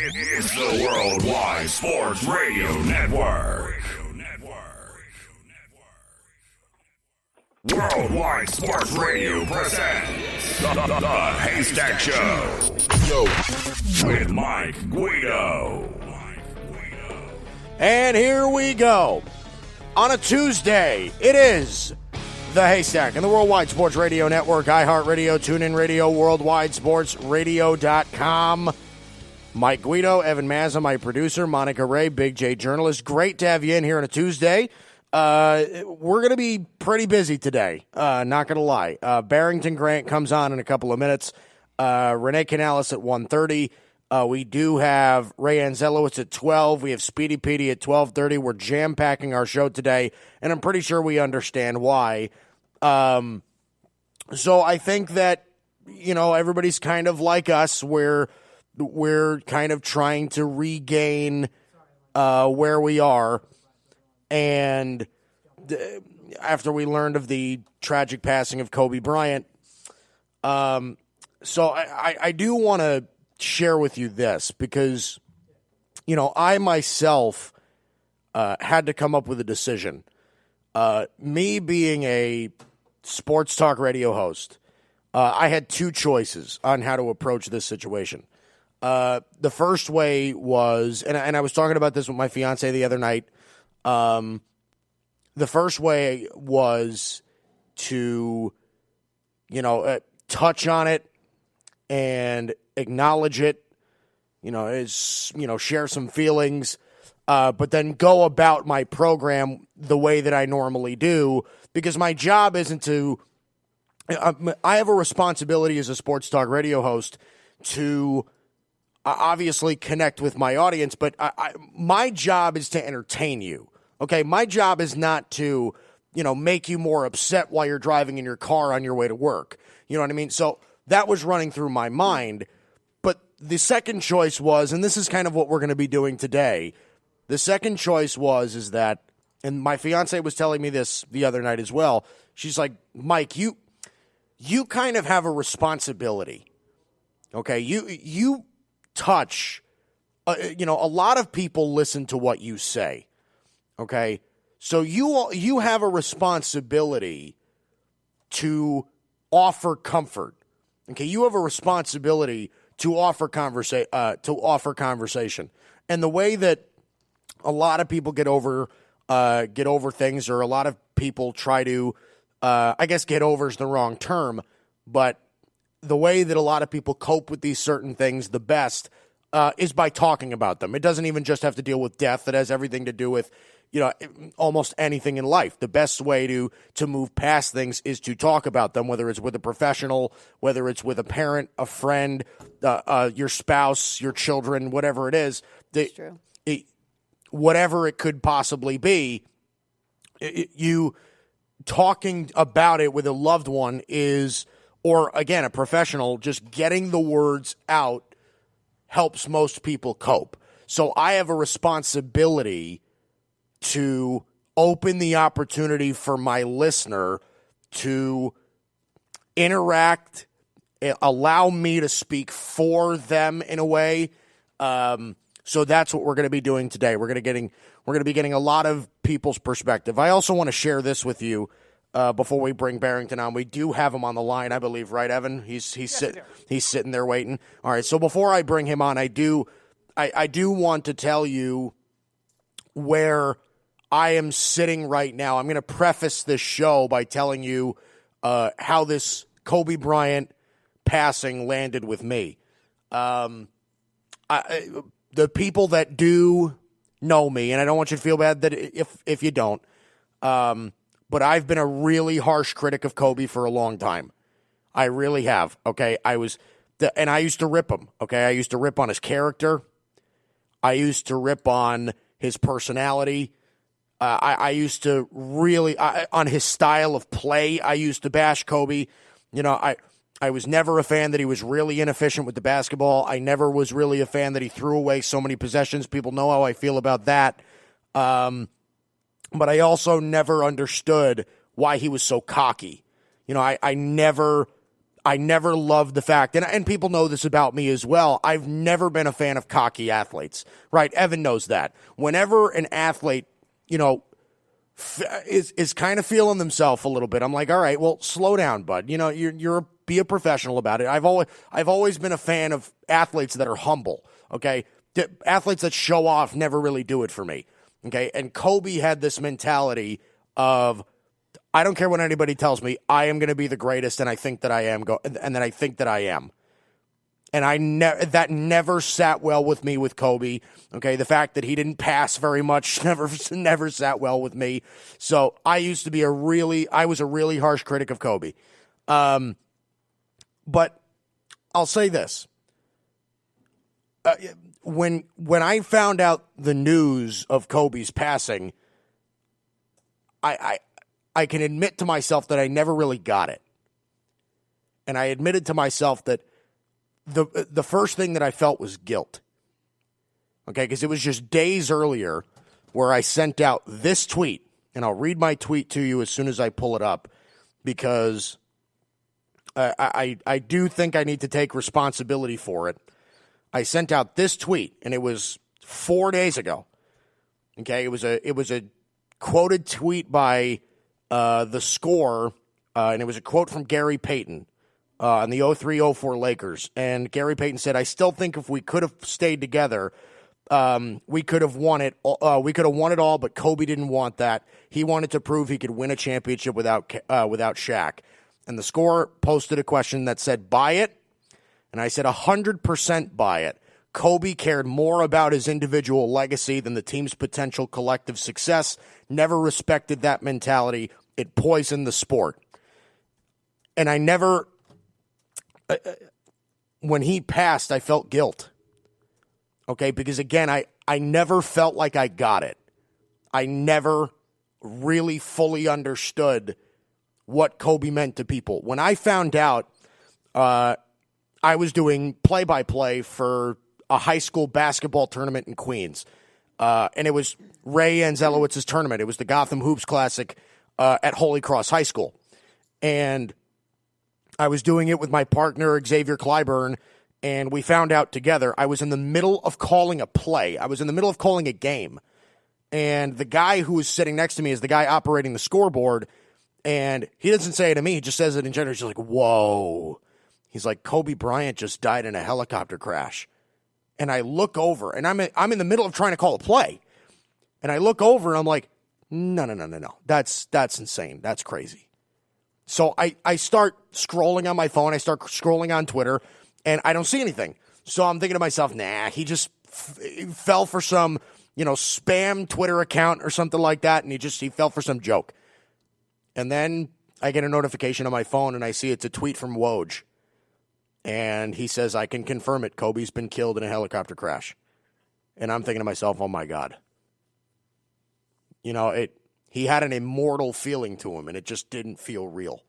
It's the Worldwide Sports Radio Network. Worldwide Sports Radio presents the Haystack Show. With Mike Guido. And here we go. On a Tuesday, it is the Haystack and the Worldwide Sports Radio Network, iHeartRadio, TuneIn Radio, WorldwideSportsRadio.com. Mike Guido, Evan Mazza, my producer, Monica Ray, Big J journalist. Great to have you in here on a Tuesday. We're going to be pretty busy today, not going to lie. Barrington Grant comes on in a couple of minutes. Renee Canales at 1:30. We do have Ray Anzelowitz at 12. We have Speedy Petey at 12:30. We're jam-packing our show today, and I'm pretty sure we understand why. So I think that, you know, everybody's kind of like us. We're kind of trying to regain where we are. And after we learned of the tragic passing of Kobe Bryant, so I do want to share with you this because, you know, I myself had to come up with a decision. Me being a sports talk radio host, I had two choices on how to approach this situation. The first way was, and I was talking about this with my fiance the other night. The first way was to, you know, touch on it and acknowledge it, you know, share some feelings, but then go about my program the way that I normally do, because my job isn't to, I have a responsibility as a sports talk radio host to obviously connect with my audience, but my job is to entertain you. Okay, my job is not to, you know, make you more upset while you're driving in your car on your way to work. You know what I mean? So that was running through my mind. But the second choice was, and this is kind of what we're going to be doing today, the second choice is that, and my fiance was telling me this the other night as well, she's like, Mike, you kind of have a responsibility. Okay, you touch, you know, a lot of people listen to what you say. Okay, so you have a responsibility to offer comfort. Okay, you have a responsibility to offer conversation. And the way that a lot of people get over things, or a lot of people try to, I guess get over is the wrong term, but the way that a lot of people cope with these certain things the best is by talking about them. It doesn't even just have to deal with death. It has everything to do with, you know, almost anything in life. The best way to move past things is to talk about them, whether it's with a professional, whether it's with a parent, a friend, your spouse, your children, whatever it is. That's true. Whatever it could possibly be, you talking about it with a loved one is, or again, a professional, just getting the words out helps most people cope. So I have a responsibility to open the opportunity for my listener to interact, allow me to speak for them in a way. So that's what we're going to be doing today. We're going to be getting a lot of people's perspective. I also want to share this with you before we bring Barrington on. We do have him on the line, I believe, right, Evan? He's sitting there waiting. All right. So before I bring him on, I do want to tell you where I am sitting right now. I'm going to preface this show by telling you how this Kobe Bryant passing landed with me. The people that do know me, and I don't want you to feel bad that if you don't, but I've been a really harsh critic of Kobe for a long time. I really have. Okay, and I used to rip him. Okay, I used to rip on his character. I used to rip on his personality. I used to really, on his style of play, I used to bash Kobe. You know, I was never a fan that he was really inefficient with the basketball. I never was really a fan that he threw away so many possessions. People know how I feel about that. But I also never understood why he was so cocky. You know, I never I never loved the fact, and people know this about me as well, I've never been a fan of cocky athletes, right? Evan knows that. Whenever an athlete, is kind of feeling themselves a little bit, I'm like, all right, well, slow down, bud. Be a professional about it. I've always been a fan of athletes that are humble, okay? Athletes that show off never really do it for me, okay? And Kobe had this mentality of, I don't care what anybody tells me. I am going to be the greatest, and I think that I am. And then I think that I am. And that never sat well with me with Kobe. Okay, the fact that he didn't pass very much never sat well with me. So I used to be I was a really harsh critic of Kobe. But I'll say this: when I found out the news of Kobe's passing, I can admit to myself that I never really got it. And I admitted to myself that the first thing that I felt was guilt. Okay, because it was just days earlier where I sent out this tweet, and I'll read my tweet to you as soon as I pull it up, because I do think I need to take responsibility for it. I sent out this tweet, and it was 4 days ago. Okay, it was a quoted tweet by The Score, and it was a quote from Gary Payton on the 03-04 Lakers. And Gary Payton said, "I still think if we could have stayed together, we could have won it. We could have won it all, but Kobe didn't want that. He wanted to prove he could win a championship without Shaq." And The Score posted a question that said, "Buy it?" And I said, 100% buy it. Kobe cared more about his individual legacy than the team's potential collective success. Never respected that mentality. It poisoned the sport. And I never, when he passed, I felt guilt. Okay, because again, I never felt like I got it. I never really fully understood what Kobe meant to people. When I found out, I was doing play-by-play for a high school basketball tournament in Queens. And it was Ray Anzelowitz's tournament. It was the Gotham Hoops Classic at Holy Cross High School. And I was doing it with my partner, Xavier Clyburn, and we found out together. I was in the middle of calling a play. I was in the middle of calling a game. And the guy who was sitting next to me is the guy operating the scoreboard. And he doesn't say it to me. He just says it in general. He's just like, whoa. He's like, Kobe Bryant just died in a helicopter crash. And I look over, and I'm in the middle of trying to call a play. And I look over, and I'm like, no. That's insane. That's crazy. So I start scrolling on my phone. I start scrolling on Twitter, and I don't see anything. So I'm thinking to myself, nah, he just fell for some, spam Twitter account or something like that, and he fell for some joke. And then I get a notification on my phone, and I see it's a tweet from Woj. And he says, "I can confirm it. Kobe's been killed in a helicopter crash." And I'm thinking to myself, oh, my God. He had an immortal feeling to him, and it just didn't feel real.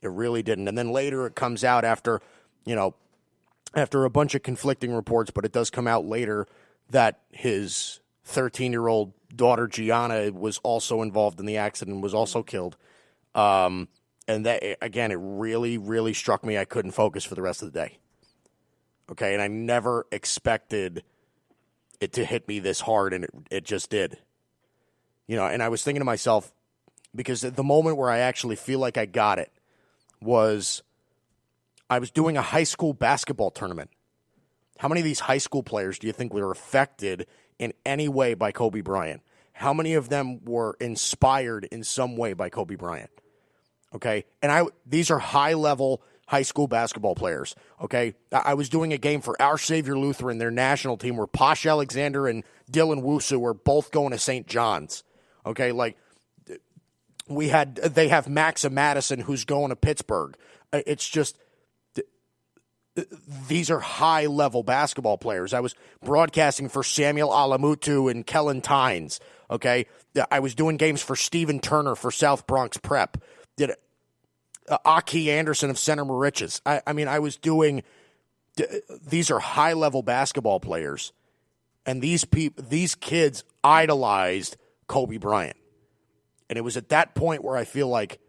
It really didn't. And then later it comes out after a bunch of conflicting reports, but it does come out later that his 13-year-old daughter, Gianna, was also involved in the accident, was also killed. And that, again, it really, really struck me. I couldn't focus for the rest of the day. Okay, and I never expected it to hit me this hard, and it just did. And I was thinking to myself, because at the moment where I actually feel like I got it was I was doing a high school basketball tournament. How many of these high school players do you think were affected in any way by Kobe Bryant? How many of them were inspired in some way by Kobe Bryant? Okay, and these are high-level high school basketball players, okay? I was doing a game for Our Savior Lutheran, their national team, where Posh Alexander and Dylan Wusu were both going to St. John's, okay? Like, they have Maxa Madison who's going to Pittsburgh. It's just, these are high-level basketball players. I was broadcasting for Samuel Alamutu and Kellen Tynes, okay? I was doing games for Stephen Turner for South Bronx Prep. Aki Anderson of Center Moriches. I was doing. These are high level basketball players, and these kids idolized Kobe Bryant, and it was at that point where I feel like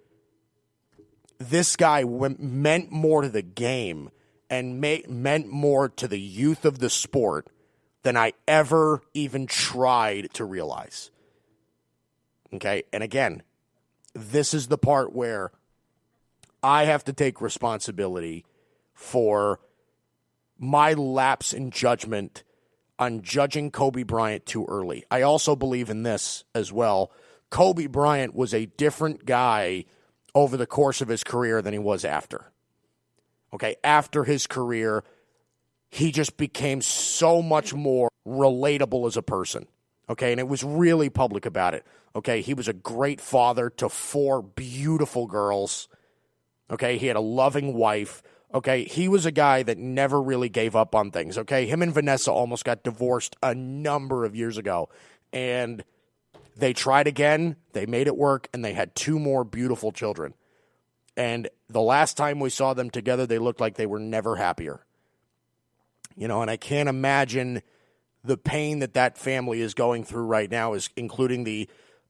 this guy meant more to the game and meant more to the youth of the sport than I ever even tried to realize. Okay, and again, this is the part where I have to take responsibility for my lapse in judgment on judging Kobe Bryant too early. I also believe in this as well. Kobe Bryant was a different guy over the course of his career than he was after. Okay, after his career, he just became so much more relatable as a person. Okay, and it was really public about it. Okay, he was a great father to 4 beautiful girls. Okay, he had a loving wife. Okay, he was a guy that never really gave up on things. Okay, him and Vanessa almost got divorced a number of years ago. And they tried again, they made it work, and they had 2 more beautiful children. And the last time we saw them together, they looked like they were never happier. You know, and I can't imagine the pain that family is going through right now, is including the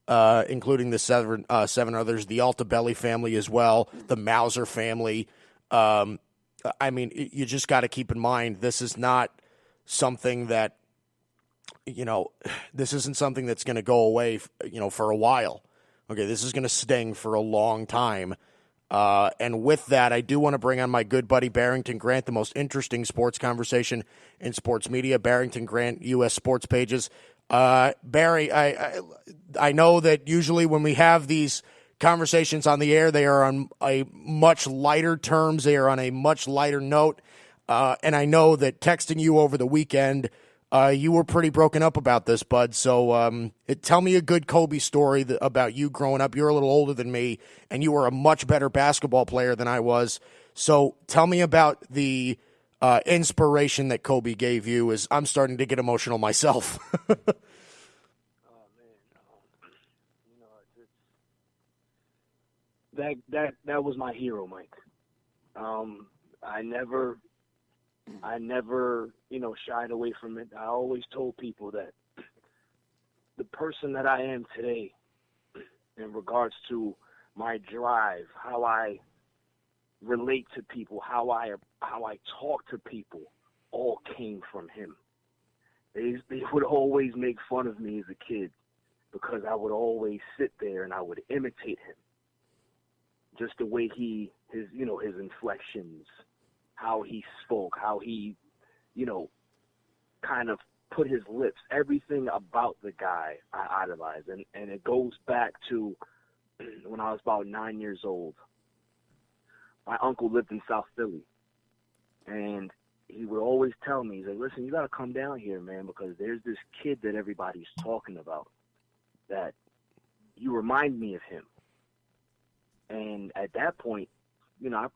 7 others, the Altabelli family as well, the Mauser family. I mean, you just got to keep in mind, this is not something that, this isn't something that's going to go away, for a while. Okay, this is going to sting for a long time. And with that, I do want to bring on my good buddy Barrington Grant, the most interesting sports conversation in sports media. Barrington Grant, U.S. Sports Pages. Barry, I know that usually when we have these conversations on the air, they are on a much lighter terms. They are on a much lighter note. And I know that texting you over the weekend, you were pretty broken up about this, bud. So tell me a good Kobe story about you growing up. You're a little older than me, and you were a much better basketball player than I was. So tell me about the inspiration that Kobe gave you, as I'm starting to get emotional myself. That was my hero, Mike. I never, shied away from it. I always told people that the person that I am today, in regards to my drive, how I relate to people, how I talk to people, all came from him. They would always make fun of me as a kid because I would always sit there and I would imitate him. Just the way his inflections, how he spoke, how he, kind of put his lips, everything about the guy I idolized. And it goes back to when I was about 9 years old. My uncle lived in South Philly, and he would always tell me, he's like, listen, you got to come down here, man, because there's this kid that everybody's talking about that you remind me of him. And at that point,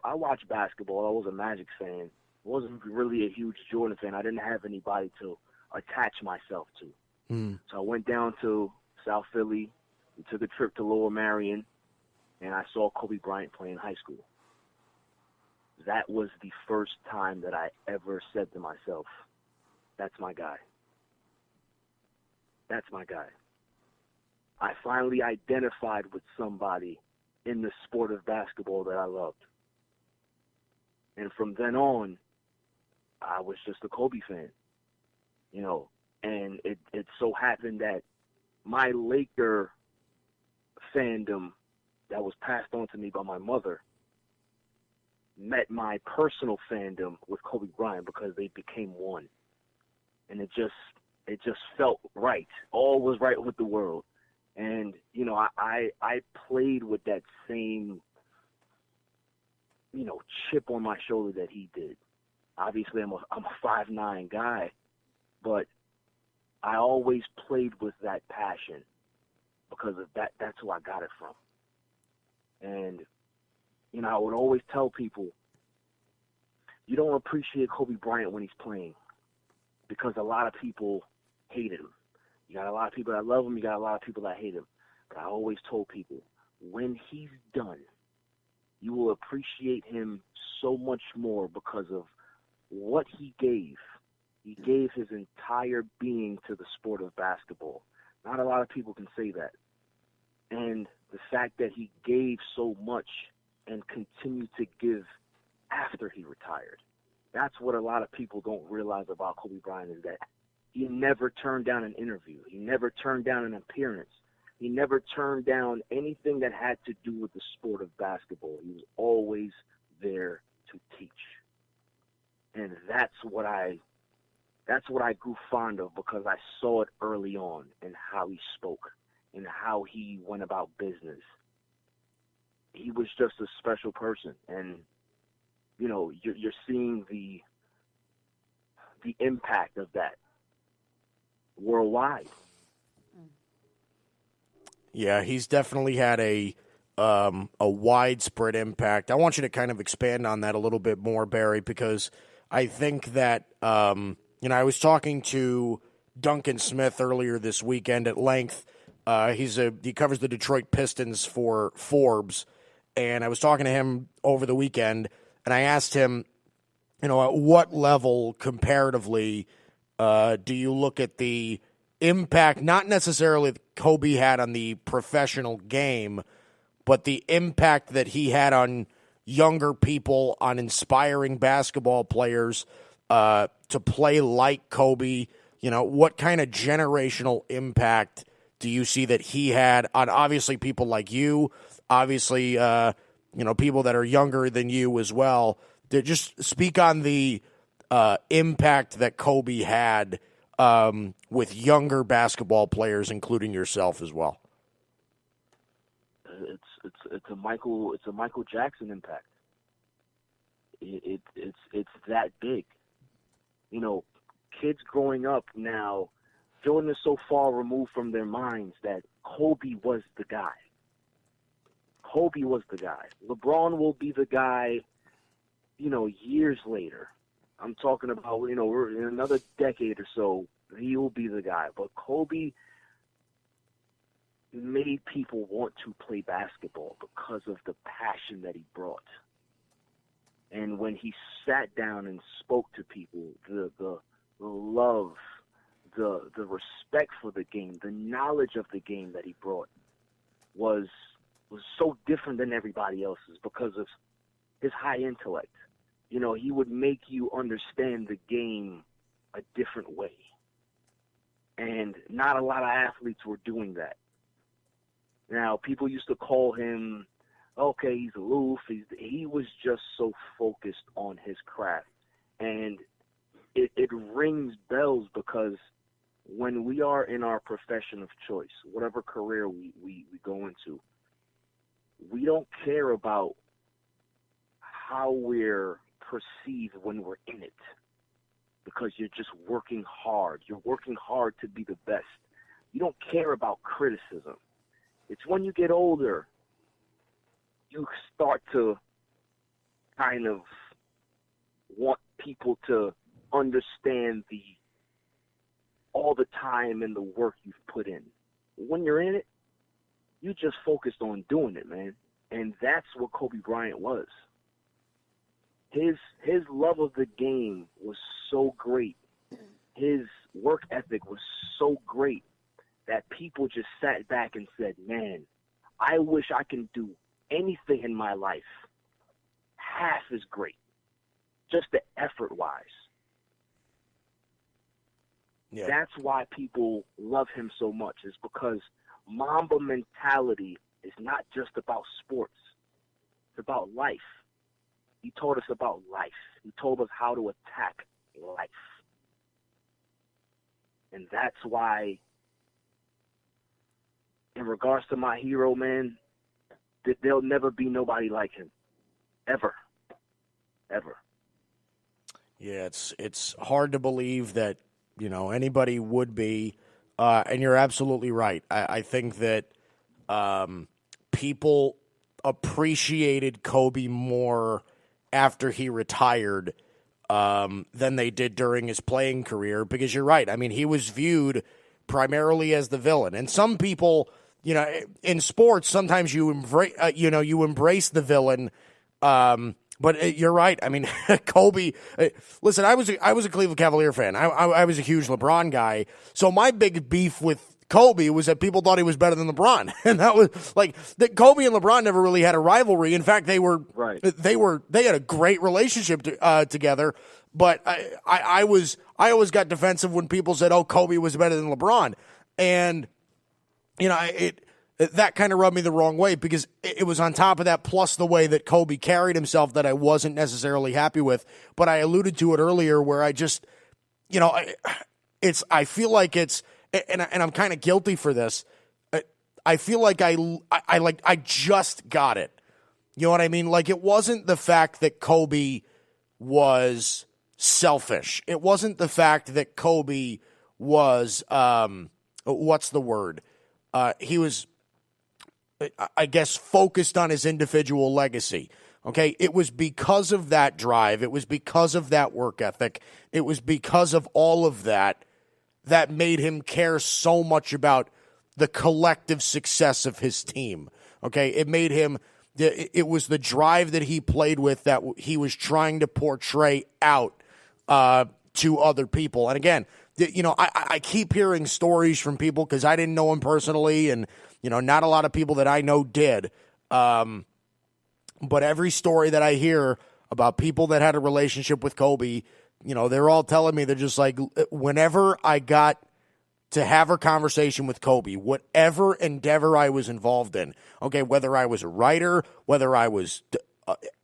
I watched basketball. I was a Magic fan. I wasn't really a huge Jordan fan. I didn't have anybody to attach myself to. So I went down to South Philly. We took a trip to Lower Marion, and I saw Kobe Bryant play in high school. That was the first time that I ever said to myself, that's my guy. That's my guy. I finally identified with somebody in the sport of basketball that I loved. And from then on, I was just a Kobe fan, and it so happened that my Laker fandom that was passed on to me by my mother met my personal fandom with Kobe Bryant because they became one. And it just felt right. All was right with the world. And, I played with that same, chip on my shoulder that he did. Obviously, I'm a 5'9" guy, but I always played with that passion because of that. That's who I got it from. And, I would always tell people, you don't appreciate Kobe Bryant when he's playing because a lot of people hate him. You got a lot of people that love him. You got a lot of people that hate him. But I always told people, when he's done, you will appreciate him so much more because of what he gave. He gave his entire being to the sport of basketball. Not a lot of people can say that. And the fact that he gave so much and continued to give after he retired. That's what a lot of people don't realize about Kobe Bryant, is that he never turned down an interview. He never turned down an appearance. He never turned down anything that had to do with the sport of basketball. He was always there to teach. And that's what I grew fond of, because I saw it early on in how he spoke and how he went about business. He was just a special person, and you're seeing the impact of that worldwide. Yeah, he's definitely had a widespread impact. I want you to kind of expand on that a little bit more, Barry, because I think that I was talking to Duncan Smith earlier this weekend at length. He covers the Detroit Pistons for Forbes, and I was talking to him over the weekend, and I asked him, at what level comparatively do you look at the impact, not necessarily that Kobe had on the professional game, but the impact that he had on younger people, on inspiring basketball players to play like Kobe? What kind of generational impact do you see that he had on, obviously, people like you, obviously, people that are younger than you as well? To just speak on the impact that Kobe had with younger basketball players, including yourself as well. It's a Michael Jackson impact. It's that big. Kids growing up now, Jordan is so far removed from their minds that Kobe was the guy. Kobe was the guy. LeBron will be the guy, years later. I'm talking about, we're in another decade or so, he will be the guy. But Kobe made people want to play basketball because of the passion that he brought. And when he sat down and spoke to people, the love, the respect for the game, the knowledge of the game that he brought was so different than everybody else's because of his high intellect. He would make you understand the game a different way. And not a lot of athletes were doing that. Now, people used to call him, okay, he's aloof. He was just so focused on his craft. And it rings bells because when we are in our profession of choice, whatever career we go into, we don't care about how we're perceived when we're in it, because you're just working hard. You're working hard to be the best. You don't care about criticism. It's when you get older, you start to kind of want people to understand all the time and the work you've put in. When you're in it, you just focused on doing it, man. And that's what Kobe Bryant was. His love of the game was so great. His work ethic was so great that people just sat back and said, man, I wish I can do anything in my life half as great, just the effort-wise. Yeah. That's why people love him so much, is because Mamba mentality is not just about sports. It's about life. He taught us about life. He told us how to attack life. And that's why, in regards to my hero, man, there'll never be nobody like him. Ever. Ever. Yeah, it's hard to believe that, anybody would be, and you're absolutely right. I think that people appreciated Kobe more after he retired than they did during his playing career, because you're right. I mean, he was viewed primarily as the villain. And some people, in sports, sometimes you embrace the villain. But you're right. I mean, Kobe. Listen, I was a Cleveland Cavalier fan. I was a huge LeBron guy. So my big beef with Kobe was that people thought he was better than LeBron, and that was like that. Kobe and LeBron never really had a rivalry. In fact, they had a great relationship together. But I always got defensive when people said, "Oh, Kobe was better than LeBron," and that kind of rubbed me the wrong way because it was on top of that, plus the way that Kobe carried himself that I wasn't necessarily happy with. But I alluded to it earlier where I just, I feel like it's, and I'm kind of guilty for this. I feel like I just got it. You know what I mean? Like, it wasn't the fact that Kobe was selfish. It wasn't the fact that Kobe was, what's the word? He was, I guess, focused on his individual legacy. Okay, it was because of that drive. It was because of that work ethic. It was because of all of that that made him care so much about the collective success of his team. Okay, it made him, it was the drive that he played with that he was trying to portray out to other people. And again, I keep hearing stories from people because I didn't know him personally, and not a lot of people that I know did. But every story that I hear about people that had a relationship with Kobe, they're all telling me, they're just like, whenever I got to have a conversation with Kobe, whatever endeavor I was involved in, okay, whether I was a writer, whether I was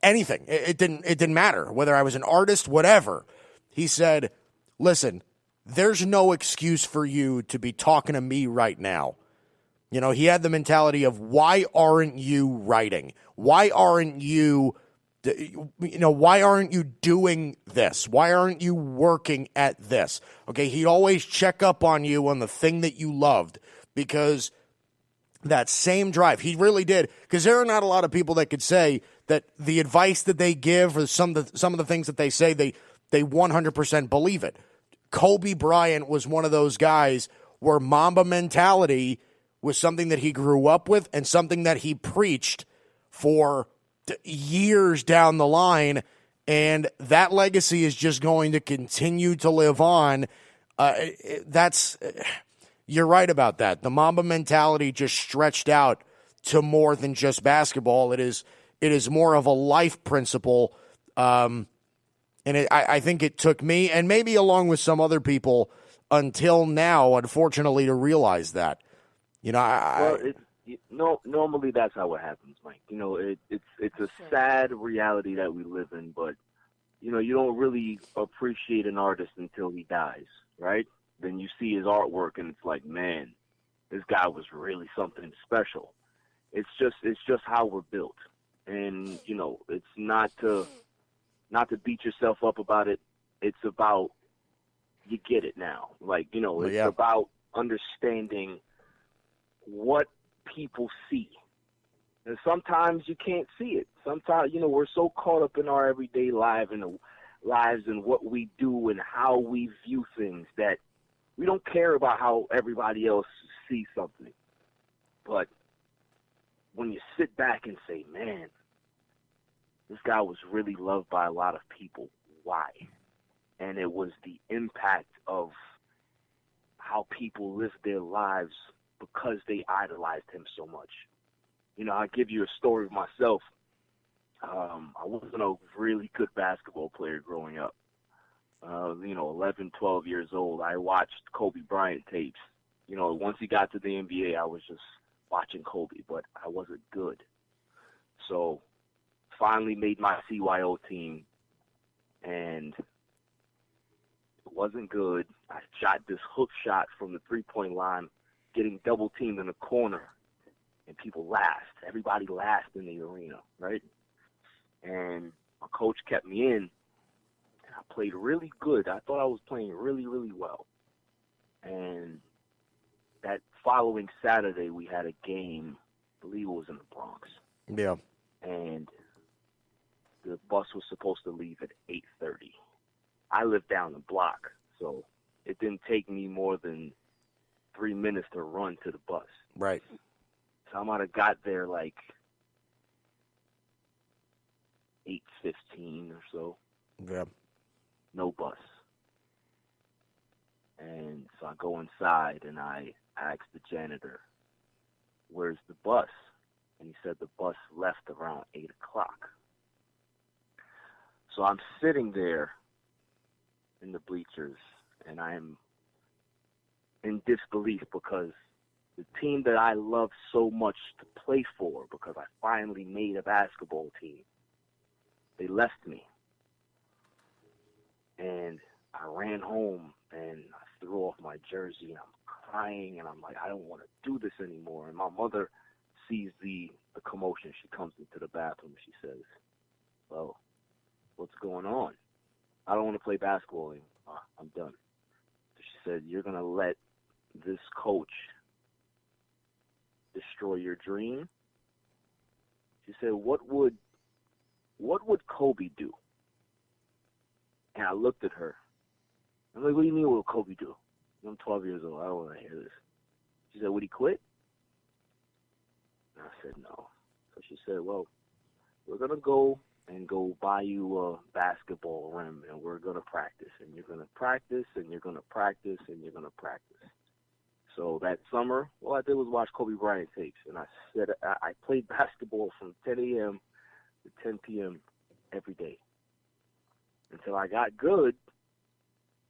anything, it didn't matter, whether I was an artist, whatever. He said, listen, there's no excuse for you to be talking to me right now. He had the mentality of, why aren't you writing? Why aren't you, why aren't you doing this? Why aren't you working at this? Okay, he'd always check up on you on the thing that you loved, because that same drive, he really did, because there are not a lot of people that could say that the advice that they give or some of the things that they say, they 100% believe it. Kobe Bryant was one of those guys where Mamba mentality was something that he grew up with and something that he preached for years down the line, and that legacy is just going to continue to live on. You're right about that. The Mamba mentality just stretched out to more than just basketball. It is more of a life principle, and I think it took me, and maybe along with some other people, until now, unfortunately, to realize that. Normally that's how it happens, Mike. It's a sad reality that we live in, but you don't really appreciate an artist until he dies, right? Then you see his artwork and it's like, man, this guy was really something special. It's just how we're built, and it's not to beat yourself up about it. It's about, you get it now. Like, it's about understanding what people see. And sometimes you can't see it. Sometimes, we're so caught up in our everyday lives and what we do and how we view things that we don't care about how everybody else sees something. But when you sit back and say, man, this guy was really loved by a lot of people. Why? And it was the impact of how people lived their lives because they idolized him so much. I'll give you a story of myself. I wasn't a really good basketball player growing up. 11, 12 years old, I watched Kobe Bryant tapes. Once he got to the NBA, I was just watching Kobe, but I wasn't good. So finally made my CYO team, and it wasn't good. I shot this hook shot from the three-point line, getting double-teamed in the corner, and people laughed. Everybody laughed in the arena, right? And my coach kept me in, and I played really good. I thought I was playing really, really well. And that following Saturday, we had a game, I believe it was in the Bronx. Yeah. And the bus was supposed to leave at 8:30. I lived down the block, so it didn't take me more than 3 minutes to run to the bus. Right. So I might have got there like 8:15 or so. Yeah. No bus. And so I go inside and I ask the janitor, where's the bus? And he said the bus left around 8 o'clock. So I'm sitting there in the bleachers, and I'm in disbelief because the team that I love so much to play for, because I finally made a basketball team, they left me. And I ran home and I threw off my jersey and I'm crying and I'm like, I don't want to do this anymore. And my mother sees the commotion. She comes into the bathroom and she says, well, what's going on? I don't want to play basketball anymore. I'm done. So she said, you're going to let this coach destroy your dream? She said, what would Kobe do? And I looked at her. I'm like, what do you mean what would Kobe do? I'm 12 years old. I don't want to hear this. She said, would he quit? And I said, no. So she said, well, we're going to go buy you a basketball rim, and we're going to practice. And you're going to practice, and you're going to practice, and you're going to practice. So that summer, all I did was watch Kobe Bryant tapes. And I said I played basketball from 10 a.m. to 10 p.m. every day until I got good.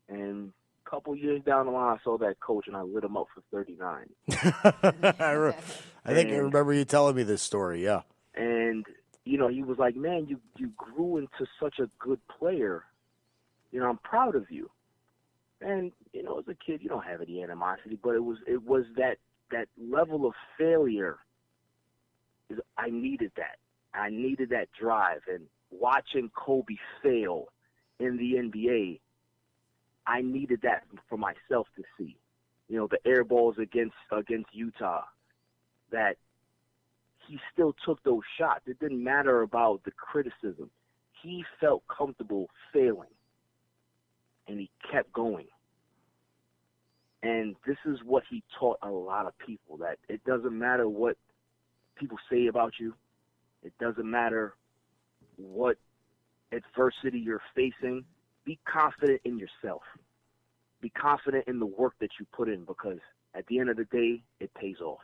And a couple years down the line, I saw that coach, and I lit him up for 39. I think I remember you telling me this story, yeah. And, you know, he was like, man, you grew into such a good player. You know, I'm proud of you. And, you know, as a kid, you don't have any animosity, but it was that level of failure. I needed that. I needed that drive. And watching Kobe fail in the NBA, I needed that for myself to see. You know, the air balls against Utah, that he still took those shots. It didn't matter about the criticism. He felt comfortable failing, and he kept going. And this is what he taught a lot of people, that it doesn't matter what people say about you. It doesn't matter what adversity you're facing. Be confident in yourself. Be confident in the work that you put in, because at the end of the day, it pays off.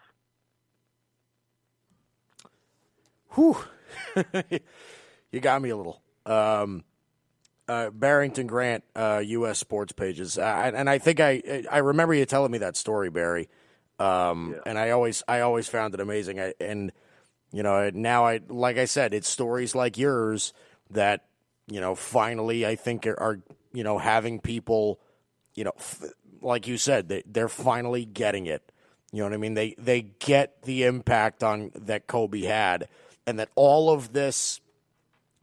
Whew. You got me a little. Barrington Grant, U.S. Sports Pages. And I think I remember you telling me that story, Barry. And I always found it amazing. And, you know, now like I said, it's stories like yours that, you know, finally I think are, you know, having people, you know, like you said, they're finally getting it. You know what I mean? They get the impact on that Kobe had, and that all of this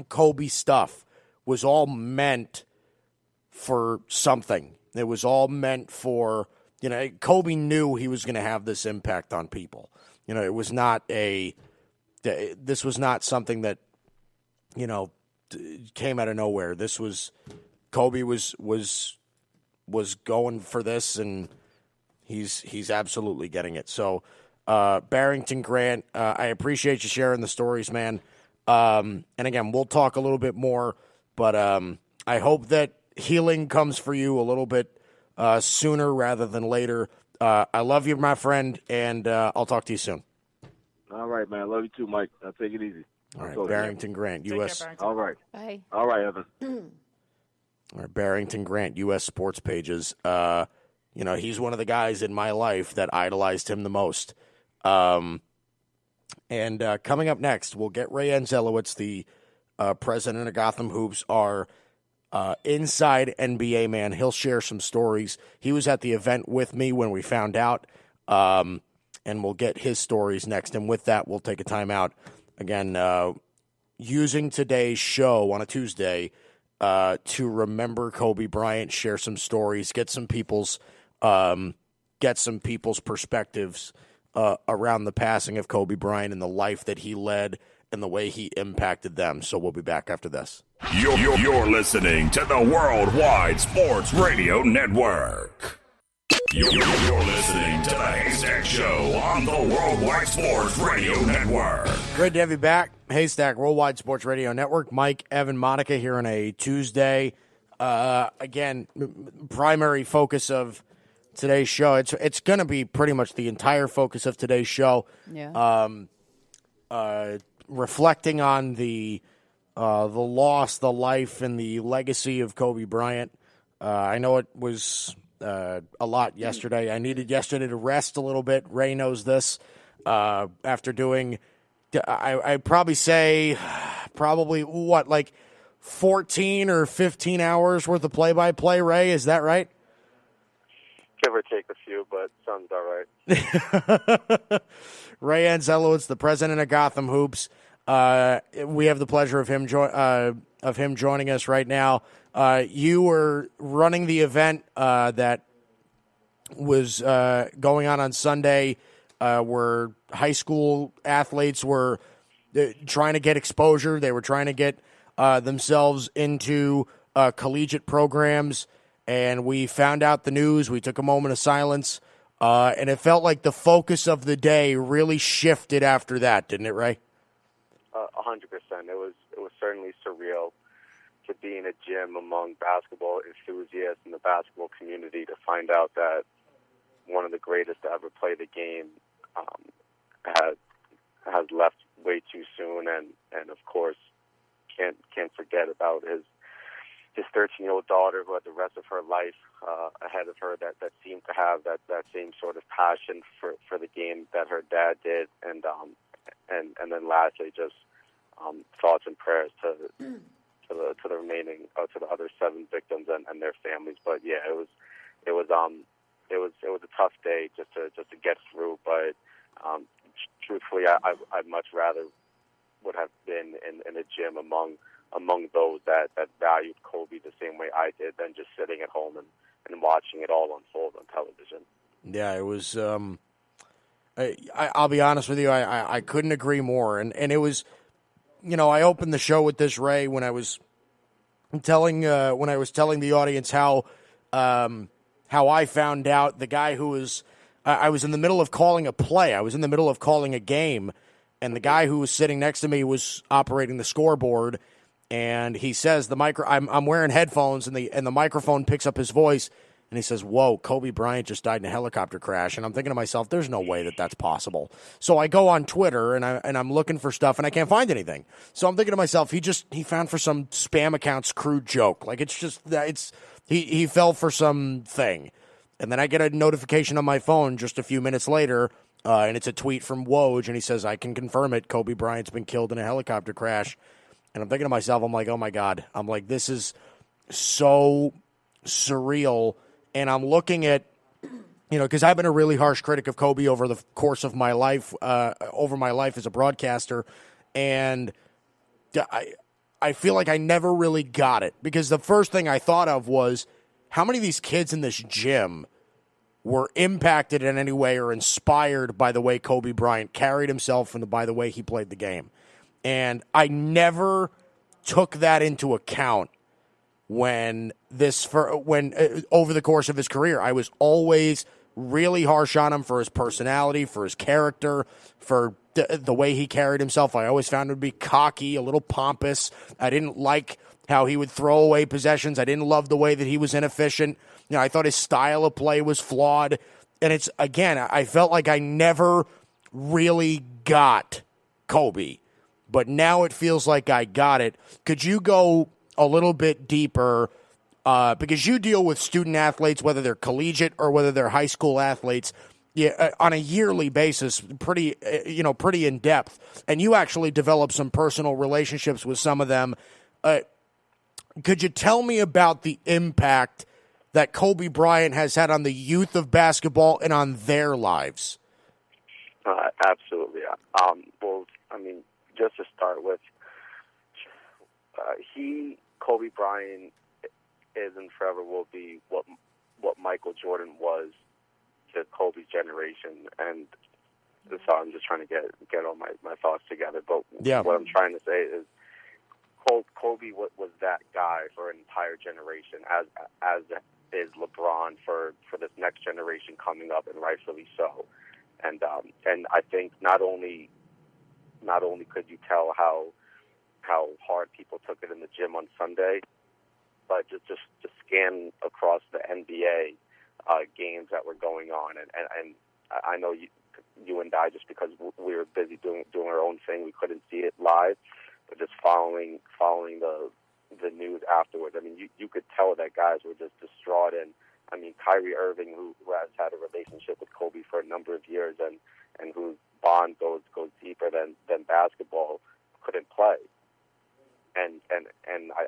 Kobe stuff was all meant for something. It was all meant for, you know, Kobe knew he was going to have this impact on people. You know, it was not this was not something that, you know, came out of nowhere. This was, Kobe was going for this, and he's absolutely getting it. So, Barrington Grant, I appreciate you sharing the stories, man. And again, we'll talk a little bit more, but I hope that healing comes for you a little bit sooner rather than later. I love you, my friend, and I'll talk to you soon. All right, man. I love you too, Mike. I'll take it easy. All right, Barrington Grant, U.S. All right. Bye. All right, Evan. All right, Barrington Grant, U.S. Sports Pages. You know, he's one of the guys in my life that idolized him the most. And coming up next, we'll get Ray Anzelowitz, the president of Gotham Hoops, our inside NBA man. He'll share some stories. He was at the event with me when we found out, and we'll get his stories next. And with that, we'll take a timeout. Again, using today's show on a Tuesday to remember Kobe Bryant, share some stories, get some people's perspectives around the passing of Kobe Bryant and the life that he led and the way he impacted them. So we'll be back after this. You're listening to the Worldwide Sports Radio Network. You're listening to the Haystack Show on the Worldwide Sports Radio Network. Great to have you back. Haystack, Worldwide Sports Radio Network. Mike, Evan, Monica here on a Tuesday. Again, primary focus of today's show. It's going to be pretty much the entire focus of today's show. Yeah. Reflecting on the loss, the life, and the legacy of Kobe Bryant. I know it was a lot yesterday. I needed yesterday to rest a little bit. Ray knows this. After doing, I'd probably say, like 14 or 15 hours worth of play-by-play, Ray? Is that right? Give or take a few, but sounds all right. Ray Anzelowitz, the president of Gotham Hoops. We have the pleasure of him joining us right now. You were running the event that was going on Sunday, where high school athletes were trying to get exposure. They were trying to get themselves into collegiate programs, and we found out the news. We took a moment of silence, and it felt like the focus of the day really shifted after that, didn't it, Ray? 100%. It was certainly surreal to be in a gym among basketball enthusiasts in the basketball community to find out that one of the greatest to ever play the game has left way too soon, and of course can't forget about his 13-year-old daughter who had the rest of her life ahead of her that seemed to have that same sort of passion for the game that her dad did, and then lastly just thoughts and prayers to the remaining to the other 7 victims and their families. But yeah, it was a tough day just to get through. But truthfully, I'd much rather would have been in a gym among those that valued Kobe the same way I did than just sitting at home and watching it all unfold on television. Yeah, it was. I'll be honest with you, I couldn't agree more, and it was. I opened the show with this, Ray, when I was telling the audience how I found out the guy who was. I was in the middle of calling a play. I was in the middle of calling a game, and the guy who was sitting next to me was operating the scoreboard. And he says I'm wearing headphones, and the microphone picks up his voice, and he says, "Whoa, Kobe Bryant just died in a helicopter crash." And I'm thinking to myself, "There's no way that that's possible." So I go on Twitter and I'm looking for stuff, and I can't find anything. So I'm thinking to myself, he found for some spam account's crude joke, like he fell for some thing. And then I get a notification on my phone just a few minutes later, and it's a tweet from Woj, and he says, "I can confirm it. Kobe Bryant's been killed in a helicopter crash." And I'm thinking to myself, I'm like, oh, my God. I'm like, this is so surreal. And I'm looking at, because I've been a really harsh critic of Kobe over the course of my life, as a broadcaster. And I feel like I never really got it. Because the first thing I thought of was, how many of these kids in this gym were impacted in any way or inspired by the way Kobe Bryant carried himself and by the way he played the game? And I never took that into account when over the course of his career. I was always really harsh on him for his personality, for his character, for the way he carried himself. I always found him to be cocky, a little pompous. I didn't like how he would throw away possessions. I didn't love the way that he was inefficient. I thought his style of play was flawed. And I felt like I never really got Kobe. But now it feels like I got it. Could you go a little bit deeper? Because you deal with student athletes, whether they're collegiate or whether they're high school athletes, on a yearly basis, pretty in depth. And you actually develop some personal relationships with some of them. Could you tell me about the impact that Kobe Bryant has had on the youth of basketball and on their lives? Absolutely. Just to start with, Kobe Bryant is and forever will be what Michael Jordan was to Kobe's generation. And so I'm just trying to get all my thoughts together. But yeah. What I'm trying to say is Kobe was that guy for an entire generation, as is LeBron for this next generation coming up, and rightfully so. And I think not only could you tell how hard people took it in the gym on Sunday, but just to scan across the NBA games that were going on, and I know you and I, just because we were busy doing our own thing, we couldn't see it live, but just following the news afterwards. I mean, you could tell that guys were just distraught. And I mean, Kyrie Irving, who has had a relationship with Kobe for a number of years, and whose bond goes deeper than basketball, couldn't play. And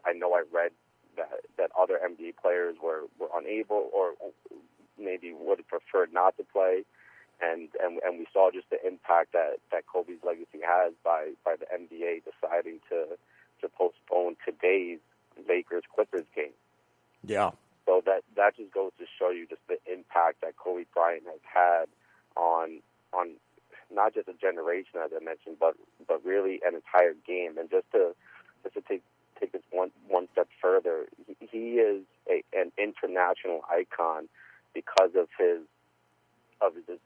I know I read that other NBA players were unable, or maybe would have preferred not to play. And we saw just the impact that Kobe's legacy has by the NBA deciding to postpone today's Lakers-Clippers game. Yeah. So that just goes to show you just the impact that Kobe Bryant has had on not just a generation, as I mentioned, but really an entire game. And just to take this one step further, he is an international icon because of his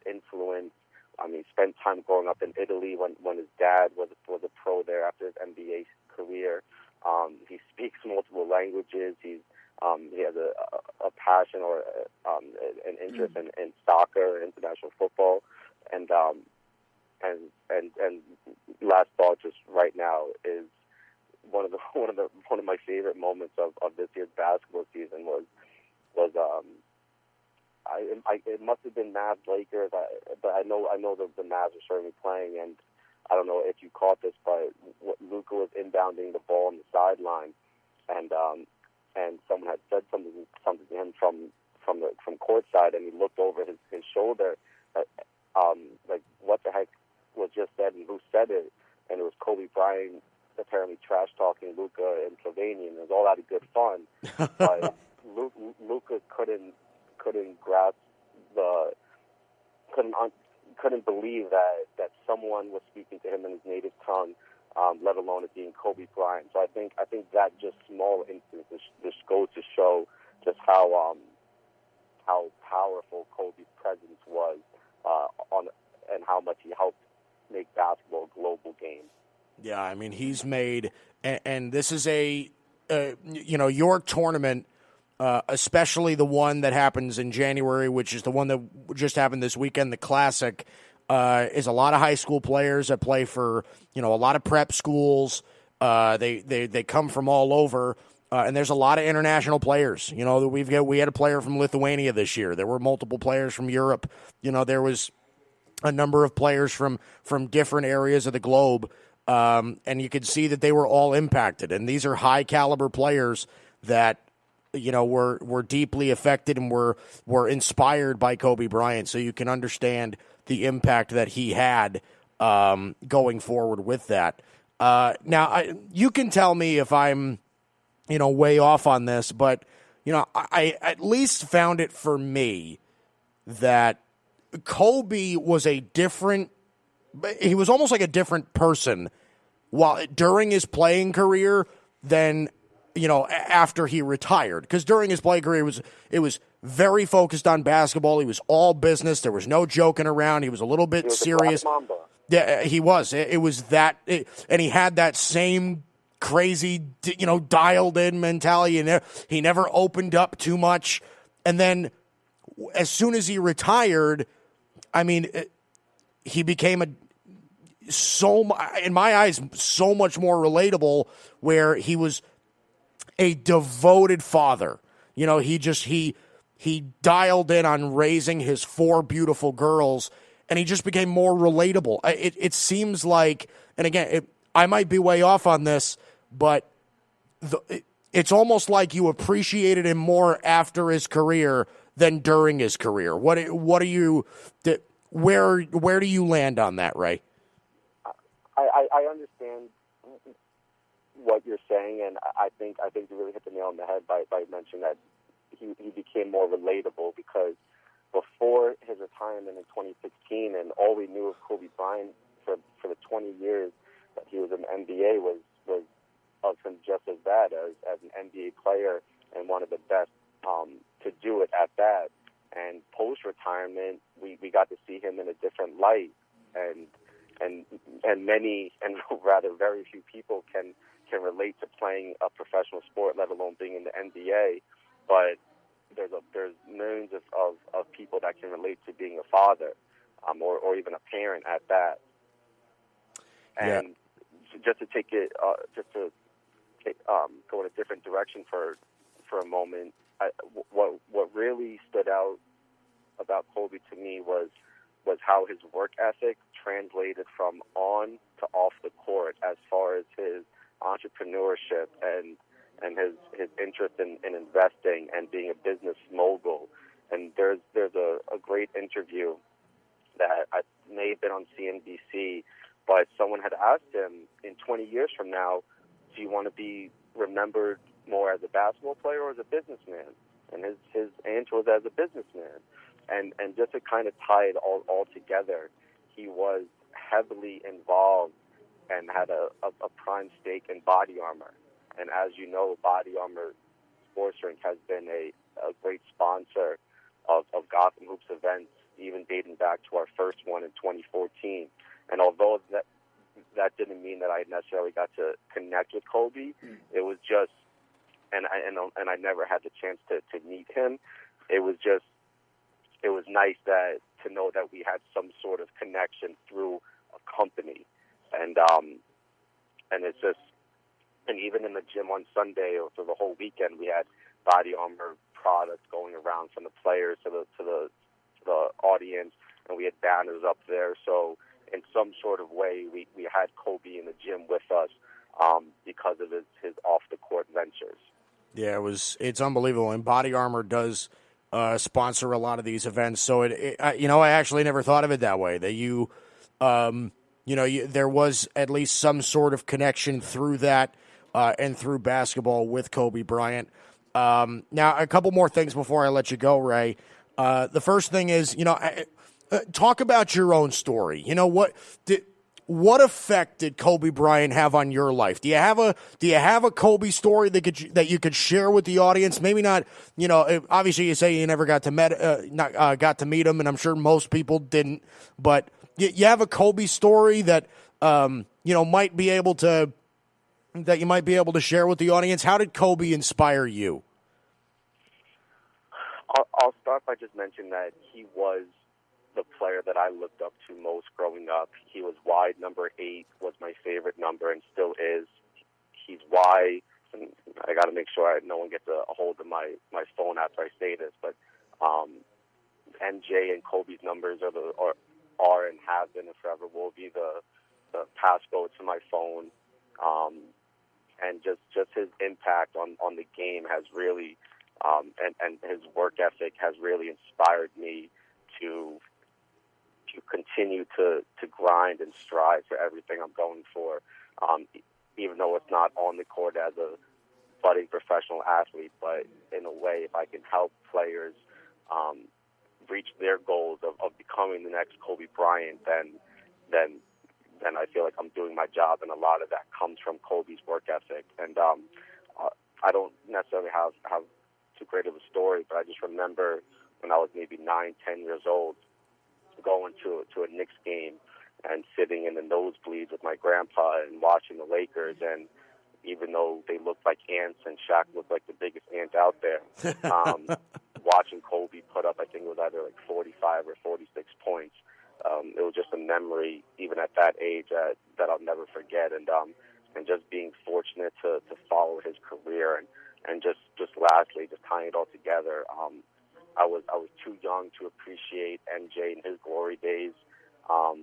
influence. I mean, spent time growing up in Italy when his dad was a pro there after his NBA career. He speaks multiple languages. He has a passion or an interest in soccer, international football, and last thought just right now is one of my favorite moments of this year's basketball season was it must have been Mavs Lakers, but I know the Mavs are certainly playing, and I don't know if you caught this, but Luka was inbounding the ball on the sideline, and someone had said something to him from courtside, and he looked over his shoulder, like what the heck was just said and who said it, and it was Kobe Bryant apparently trash talking Luka in Slovenian. It was all out of good fun, but Luka couldn't grasp couldn't believe that someone was speaking to him in his native tongue, let alone it being Kobe Bryant. So I think that just small instance just goes to show just how powerful Kobe's presence was and how much he helped make basketball a global game. Yeah, I mean, he's made, and this is your tournament. Especially the one that happens in January, which is the one that just happened this weekend, the Classic, is a lot of high school players that play for, a lot of prep schools. They come from all over, and there's a lot of international players. We had a player from Lithuania this year. There were multiple players from Europe. There was a number of players from different areas of the globe, and you could see that they were all impacted. And these are high caliber players that were deeply affected and were inspired by Kobe Bryant. So you can understand the impact that he had going forward with that. Now, you can tell me if I'm, way off on this, but, I at least found it for me that Kobe was he was almost like a different person during his playing career than after he retired. Because during his play career, it was very focused on basketball. He was all business. There was no joking around. He was a little bit serious. Yeah, he was. It was that, and he had that same crazy, dialed-in mentality. And he never opened up too much. And then, as soon as he retired, I mean, he became in my eyes, so much more relatable. Where he was a devoted father. He dialed in on raising his 4 beautiful girls, and he just became more relatable. It seems like, and again, I might be way off on this, but it's almost like you appreciated him more after his career than during his career. What are you? Where do you land on that, Ray? I understand what you're saying, and I think you really hit the nail on the head by mentioning that he became more relatable, because before his retirement in 2016, and all we knew of Kobe Bryant for the 20 years that he was in the NBA was of him just as bad as an NBA player and one of the best to do it at that. And post-retirement, we got to see him in a different light, and many, and rather very few people can relate to playing a professional sport, let alone being in the NBA. But there's millions of people that can relate to being a father, or even a parent at that. And just to take it, go in a different direction for a moment, what really stood out about Kobe to me was how his work ethic translated from on to off the court, as far as his entrepreneurship and his interest in investing and being a business mogul. And there's a great interview that may have been on CNBC, but someone had asked him, in 20 years from now, do you want to be remembered more as a basketball player or as a businessman? And his answer was as a businessman. And just to kind of tie it all together, he was heavily involved and had a prime stake in Body Armor. And as you know, Body Armor Sports Drink has been a great sponsor of Gotham Hoops events, even dating back to our first one in 2014. And although that didn't mean that I necessarily got to connect with Kobe, it was just, and I never had the chance to meet him. It was nice to know that we had some sort of connection through a company, and it's just, and even in the gym on Sunday or for the whole weekend, we had Body Armor products going around from the players to the audience, and we had banners up there. So in some sort of way, we had Kobe in the gym with us because of his off the court ventures. Yeah, it's unbelievable, and Body Armor does sponsor a lot of these events. So I actually never thought of it that way. That there was at least some sort of connection through that and through basketball with Kobe Bryant. Now, a couple more things before I let you go, Ray. The first thing is, talk about your own story. What effect did Kobe Bryant have on your life? Do you have a Kobe story that you could share with the audience? Maybe not. Obviously you say you never got to meet him, and I'm sure most people didn't. But you have a Kobe story that might be able to share with the audience. How did Kobe inspire you? I'll start by just mentioning that he was the player that I looked up to most growing up. He was wide number 8, was my favorite number and still is. He's wide, and I got to make sure no one gets a hold of my phone after I say this, but MJ and Kobe's numbers are and have been and forever will be the passcode to my phone. And just his impact on the game has really, and his work ethic has really inspired me to continue to grind and strive for everything I'm going for, even though it's not on the court as a budding professional athlete. But in a way, if I can help players reach their goals of becoming the next Kobe Bryant, then I feel like I'm doing my job, and a lot of that comes from Kobe's work ethic. And I don't necessarily have too great of a story, but I just remember when I was maybe 9, 10 years old, going to a Knicks game and sitting in the nosebleeds with my grandpa and watching the Lakers. And even though they looked like ants and Shaq looked like the biggest ant out there, watching Kobe put up, I think it was either like 45 or 46 points. It was just a memory, even at that age, that I'll never forget. And just being fortunate to follow his career. And just lastly, just tying it all together, I was too young to appreciate MJ in his glory days. I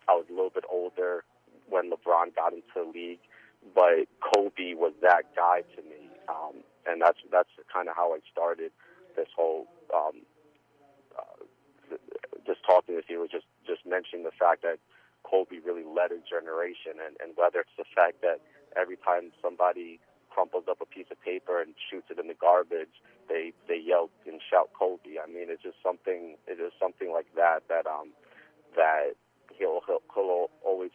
was a little bit older when LeBron got into the league, but Kobe was that guy to me, and that's kind of how I started this whole. Just talking with you was just mentioning the fact that Kobe really led a generation, and whether it's the fact that every time somebody crumples up a piece of paper and shoots it in the garbage, they yell and shout Kobe. I mean, it's just something. It is something like that that he'll always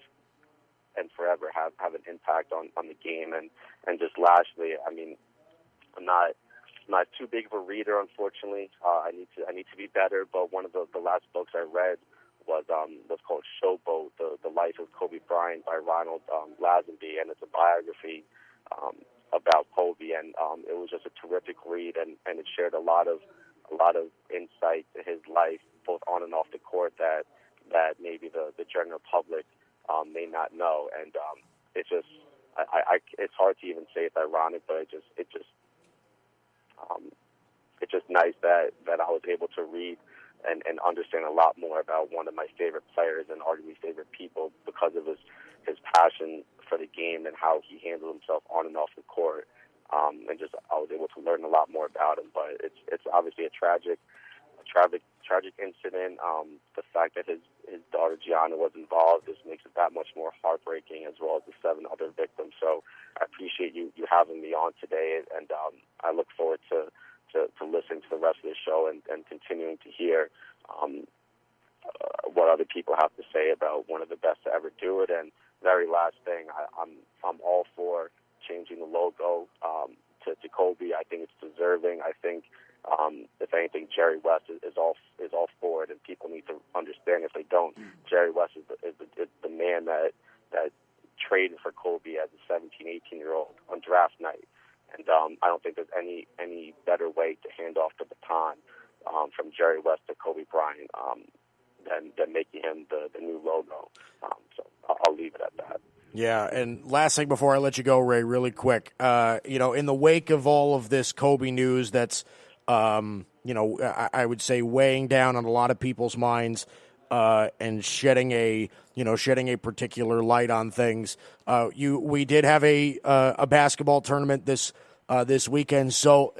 and forever have an impact on the game. And just lastly, I mean, I'm not too big of a reader, unfortunately. I need to be better. But one of the last books I read was called Showboat: The Life of Kobe Bryant by Ronald Lazenby, and it's a biography about Kobe, and it was just a terrific read, and it shared a lot of insight to his life, both on and off the court, that maybe the general public may not know, and it's just it's hard to even say it's ironic, but it's just nice that I was able to read and understand a lot more about one of my favorite players and arguably favorite people because of his passion for the game and how he handled himself on and off the court. And just I was able to learn a lot more about him. But it's obviously a tragic incident. The fact that his daughter Gianna was involved just makes it that much more heartbreaking, as well as the 7 other victims. So I appreciate you having me on today, and I look forward to listening to the rest of the show and continuing to hear what other people have to say about one of the best to ever do it. And very last thing, I'm all for changing the logo to Kobe. I think it's deserving. I think if anything, Jerry West is all for it, and people need to understand, if they don't, Jerry West is the man that traded for Kobe as a 17, 18-year-old on draft night. And I don't think there's any better way to hand off the baton from Jerry West to Kobe Bryant than making him the new logo. So I'll leave it at that. Yeah, and last thing before I let you go, Ray, really quick. In the wake of all of this Kobe news that's, I would say weighing down on a lot of people's minds and shedding a particular light on things. We did have a basketball tournament this weekend. So,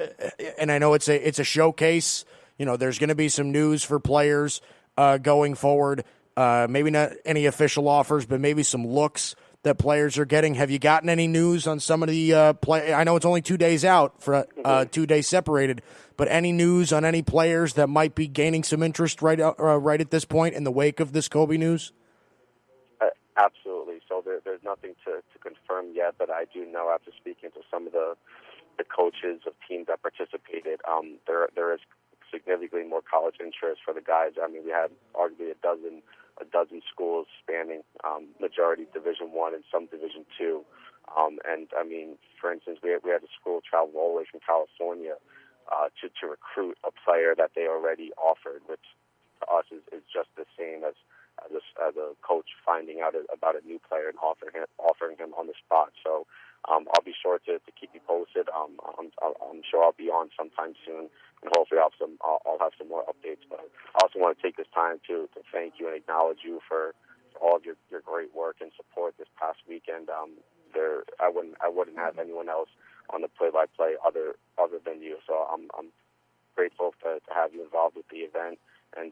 and I know it's a showcase. There's going to be some news for players going forward. Maybe not any official offers, but maybe some looks that players are getting. Have you gotten any news on some of the play? I know it's only 2 days out for 2 days separated, but any news on any players that might be gaining some interest right at this point in the wake of this Kobe news? Absolutely. So there's nothing to confirm yet, but I do know after speaking to some of the coaches of teams that participated, there is significantly more college interest for the guys. I mean, we had arguably a dozen schools spanning majority Division I and some Division II. And I mean, for instance, we had a school travel all the way from California to recruit a player that they already offered, which to us is just the same as a coach finding out about a new player and offering him on the spot. So I'll be sure to keep you posted. I'm sure I'll be on sometime soon, and hopefully I'll have some more updates. But I also want to take this time to thank you and acknowledge you for all of your great work and support this past weekend. I wouldn't have anyone else on the play-by-play other than you. So I'm grateful to have you involved with the event, and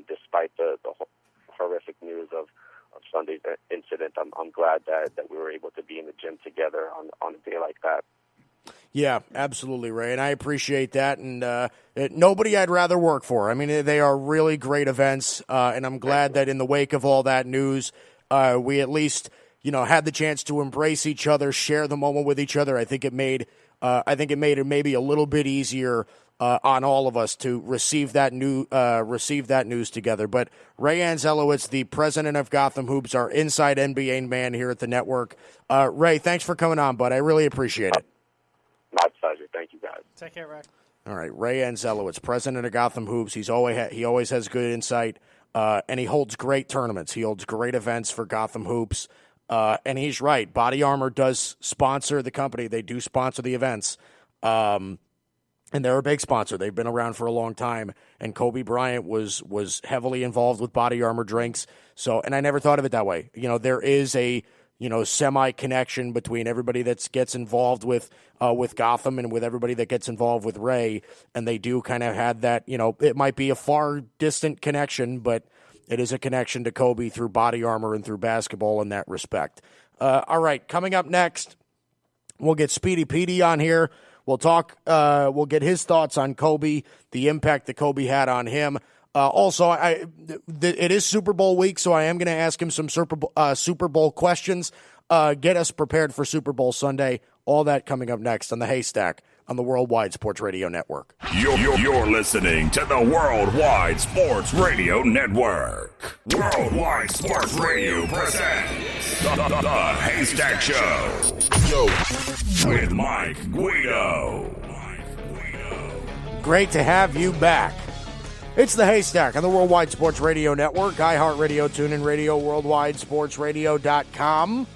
despite the horrific news of Sunday's incident, I'm glad that we were able to be in the gym together on a day like that. Yeah, absolutely, Ray, and I appreciate that. And nobody I'd rather work for. I mean, they are really great events, and I'm glad that in the wake of all that news, we at least had the chance to embrace each other, share the moment with each other. I think it made it maybe a little bit easier on all of us to receive that news together. But Ray Anzelowitz, the president of Gotham Hoops, our inside NBA man here at the network. Ray, thanks for coming on, bud. I really appreciate it. My pleasure. Thank you, guys. Take care, Ray. All right, Ray Anzelowitz, president of Gotham Hoops. He always has good insight, and he holds great tournaments. He holds great events for Gotham Hoops, and he's right. Body Armor does sponsor the company. They do sponsor the events. And they're a big sponsor. They've been around for a long time. And Kobe Bryant was heavily involved with Body Armor drinks. So, and I never thought of it that way. There is a semi-connection between everybody that gets involved with Gotham and with everybody that gets involved with Ray. And they do kind of have that. It might be a far distant connection, but it is a connection to Kobe through Body Armor and through basketball in that respect. All right, coming up next, we'll get Speedy Petey on here. We'll talk. We'll get his thoughts on Kobe, the impact that Kobe had on him. Also, it is Super Bowl week, so I am going to ask him some Super Bowl questions. Get us prepared for Super Bowl Sunday. All that coming up next on the Haystack on the Worldwide Sports Radio Network. You're listening to the Worldwide Sports Radio Network. Worldwide Sports Radio presents the Haystack Show. with Mike Guido. Great to have you back. It's the Haystack on the Worldwide Sports Radio Network, iHeartRadio, TuneIn Radio, WorldwideSportsRadio.com.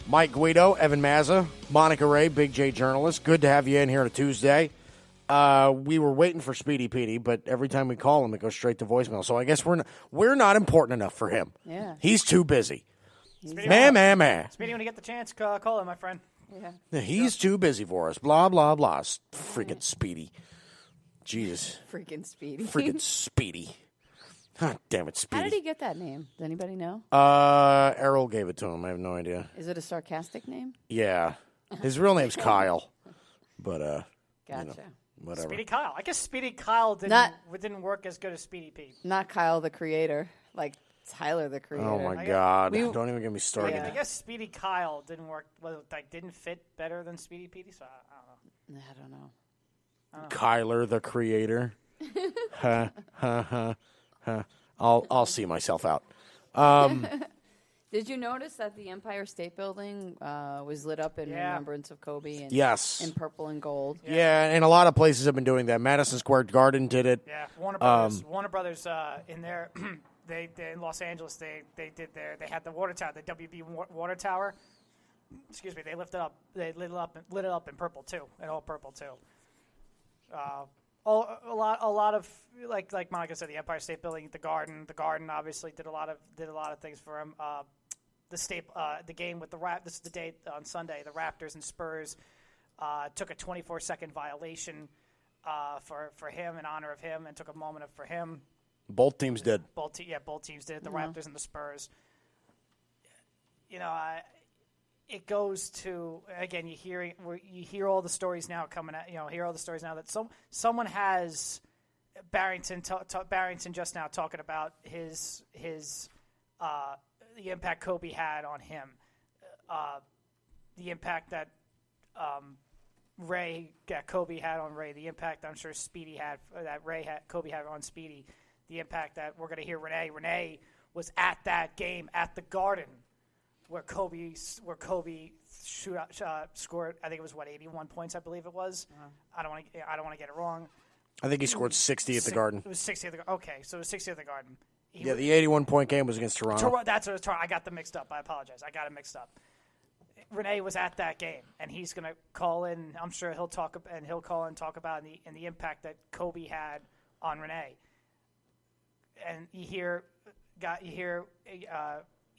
Mike Guido, Evan Mazza, Monica Ray, Big J journalist. Good to have you in here on a Tuesday. We were waiting for Speedy Petey, but every time we call him, it goes straight to voicemail. So I guess we're not important enough for him. Yeah. He's too busy. Speedy, Man. Speedy, when you get the chance, call him, my friend. Yeah. He's too busy for us. Blah, blah, blah. Freaking Speedy. Jesus. Freaking Speedy. Freaking Speedy. God damn it, Speedy. How did he get that name? Does anybody know? Errol gave it to him. I have no idea. Is it a sarcastic name? Yeah. His real name's Kyle. But, Gotcha. whatever. Speedy Kyle. I guess Speedy Kyle didn't work as good as Speedy Pete. Not Kyle the creator, like Tyler the creator. Oh, my God. We- Don't even get me started. Yeah. I guess Speedy Kyle didn't work. Didn't fit better than Speedy Petey. So I don't know. I don't know. Kyler, the creator. I'll see myself out. Did you notice that the Empire State Building was lit up in remembrance of Kobe? And, Yes. In purple and gold. Yeah, and a lot of places have been doing that. Madison Square Garden did it. Yeah, Warner Brothers in their they in Los Angeles they had the water tower, the WB water tower. Excuse me, they lit it up in purple too, in all purple too. A lot of like Monica said, the Empire State Building, the Garden obviously did a lot of things for him. The game with this is the day on Sunday, the Raptors and Spurs took a 24-second violation for him in honor of him, and took a moment for him. Both teams did. Both teams did. The Raptors and the Spurs. It goes to, again, you hear all the stories now coming out. Hear all the stories now that someone has Barrington just now talking about his the impact Kobe had on him, the impact that Kobe had on Ray, the impact I'm sure Speedy had that Kobe had on Speedy, the impact that we're going to hear Renee. Renee was at that game at the Garden where Kobe scored. I think it was 81 points. I believe it was. I don't want to get it wrong. I think he scored 60 at the Garden. It was 60 at the Garden. Okay, so it was 60 at the Garden. The 81-point game was against Toronto. That's what it was. I got them mixed up. I apologize. I got it mixed up. Renee was at that game, and he's going to call in. I'm sure he'll call in and talk about the impact that Kobe had on Renee. And you hear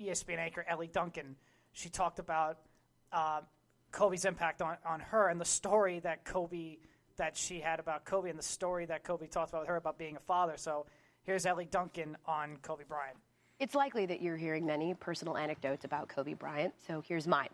ESPN anchor Ellie Duncan. She talked about Kobe's impact on her and the story that she had about Kobe, and the story that Kobe talked about her about being a father. So here's Ellie Duncan on Kobe Bryant. It's likely that you're hearing many personal anecdotes about Kobe Bryant, so here's mine.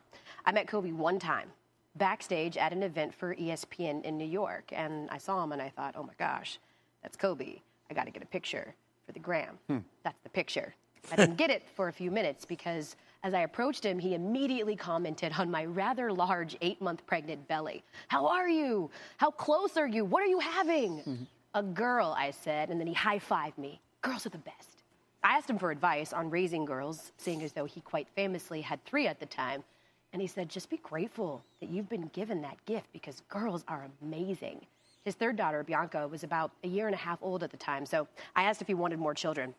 I met Kobe one time, backstage at an event for ESPN in New York, and I saw him and I thought, oh my gosh, that's Kobe. I got to get a picture for the gram. That's the picture. I didn't get it for a few minutes because as I approached him, he immediately commented on my rather large 8-month pregnant belly. How are you? How close are you? What are you having? A girl, I said, and then he high-fived me. Girls are the best. I asked him for advice on raising girls, seeing as though he quite famously had 3 at the time. And he said, just be grateful that you've been given that gift because girls are amazing. His third daughter, Bianca, was about a year and a half old at the time, so I asked if he wanted more children.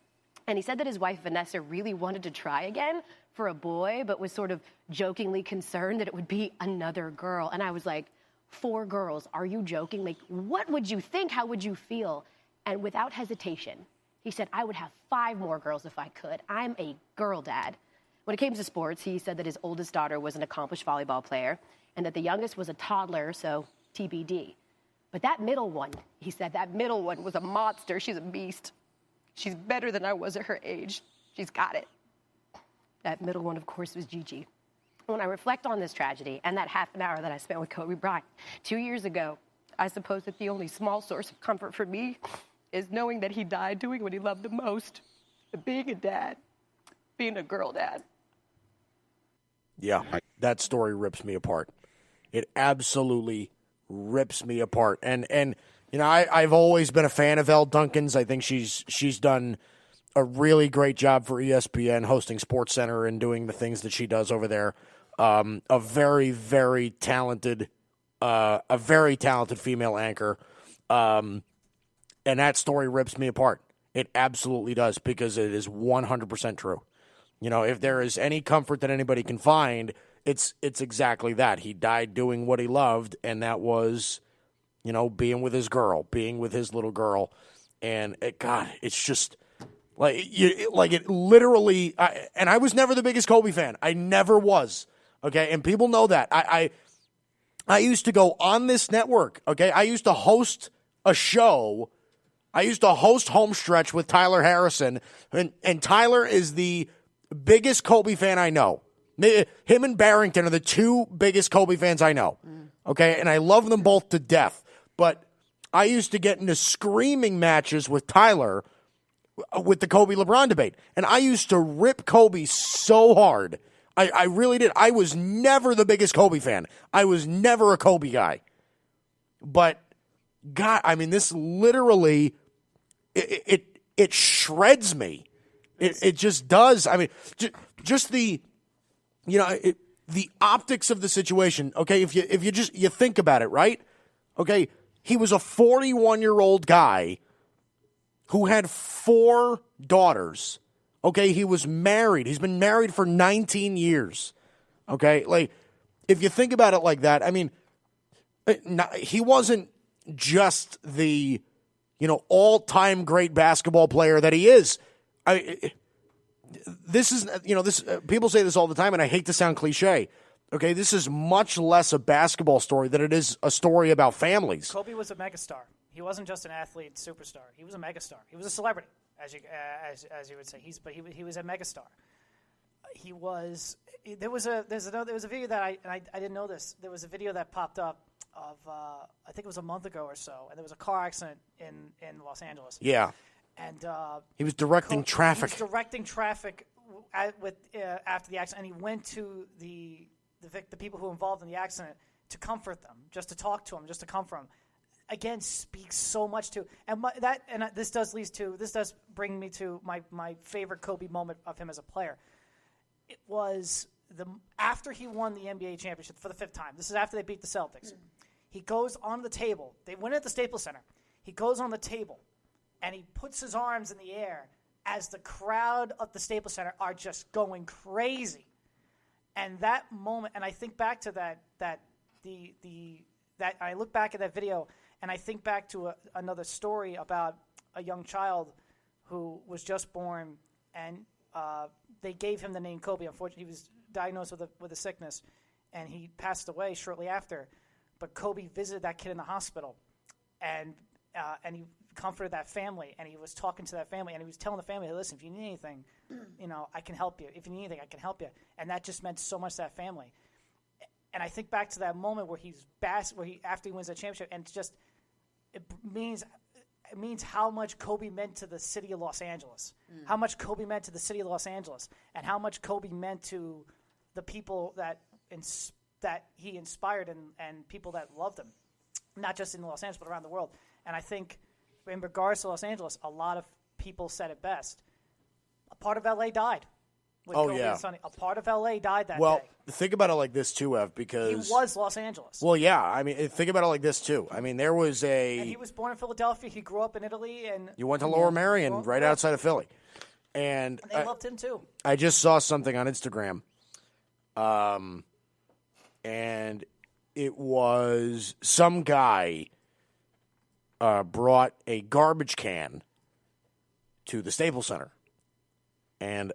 And he said that his wife, Vanessa, really wanted to try again for a boy, but was sort of jokingly concerned that it would be another girl. And I was like, 4 girls, are you joking? Like, what would you think? How would you feel? And without hesitation, he said, I would have 5 more girls if I could. I'm a girl dad. When it came to sports, he said that his oldest daughter was an accomplished volleyball player and that the youngest was a toddler, so TBD. But that middle one, he said, that middle one was a monster. She's a beast. She's better than I was at her age. She's got it. That middle one, of course, was Gigi. When I reflect on this tragedy and that half an hour that I spent with Kobe Bryant 2 years ago, I suppose that the only small source of comfort for me is knowing that he died doing what he loved the most, being a dad, being a girl dad. Yeah, that story rips me apart. It absolutely rips me apart. And you know, I've always been a fan of Elle Duncan's. I think she's done a really great job for ESPN hosting SportsCenter and doing the things that she does over there. a very, very talented, female anchor. And that story rips me apart. It absolutely does, because it is 100% true. You know, if there is any comfort that anybody can find, it's exactly that. He died doing what he loved, and that was, you know, being with his girl, being with his little girl. And it's just it literally. And I was never the biggest Kobe fan. I never was. Okay, and people know that. I used to go on this network. Okay, I used to host a show. I used to host Homestretch with Tyler Harrison, and Tyler is the biggest Kobe fan I know. Him and Barrington are the two biggest Kobe fans I know. Okay, and I love them both to death. But I used to get into screaming matches with Tyler with the Kobe LeBron debate. And I used to rip Kobe so hard. I really did. I was never the biggest Kobe fan. I was never a Kobe guy. But, God, I mean, this literally, it shreds me. It just does. I mean, just the, you know, the optics of the situation. Okay, if you just think about it, right? Okay, he was a 41-year-old guy who had 4 daughters. Okay, he was married. He's been married for 19 years. Okay, like, if you think about it like that, I mean, he wasn't just the, you know, all-time great basketball player that he is. This is, you know, this people say this all the time, and I hate to sound cliche. Okay, this is much less a basketball story than it is a story about families. Kobe was a megastar. He wasn't just an athlete superstar. He was a megastar. He was a celebrity, as you would say. He was a megastar. He was. There was a video that I didn't know this. There was a video that popped up of I think it was a month ago or so, and there was a car accident in Los Angeles. Yeah. And he was directing traffic. He was directing traffic after the accident, and he went to the people who were involved in the accident to comfort them, just to talk to them, just to comfort them. Again, speaks so much to, and this does bring me to my favorite Kobe moment of him as a player. It was after he won the NBA championship for the 5th time. This is after they beat the Celtics. He goes on the table. They win at the Staples Center. He goes on the table, and he puts his arms in the air as the crowd of the Staples Center are just going crazy. And that moment, and I think back to that I look back at that video, and I think back to another story about a young child who was just born, and they gave him the name Kobe. Unfortunately, he was diagnosed with a sickness, and he passed away shortly after. But Kobe visited that kid in the hospital, and he comforted that family, and he was talking to that family, and he was telling the family, hey, listen, if you need anything, you know, I can help you. If you need anything, I can help you. And that just meant so much to that family. And I think back to that moment where after he wins that championship, and it means how much Kobe meant to the city of Los Angeles, how much Kobe meant to the city of Los Angeles, and how much Kobe meant to the people that he inspired and people that loved him, not just in Los Angeles but around the world. And I think in regards to Los Angeles, a lot of people said it best. A part of LA died. Kobe and Sonny. A part of LA died that day. Well, think about it like this too, Ev, because he was Los Angeles. Well, yeah. I mean, think about it like this too. I mean, there was and he was born in Philadelphia. He grew up in Italy, and you went to Lower Merion, right outside of Philly, and they loved him too. I just saw something on Instagram, and it was some guy brought a garbage can to the Staples Center, and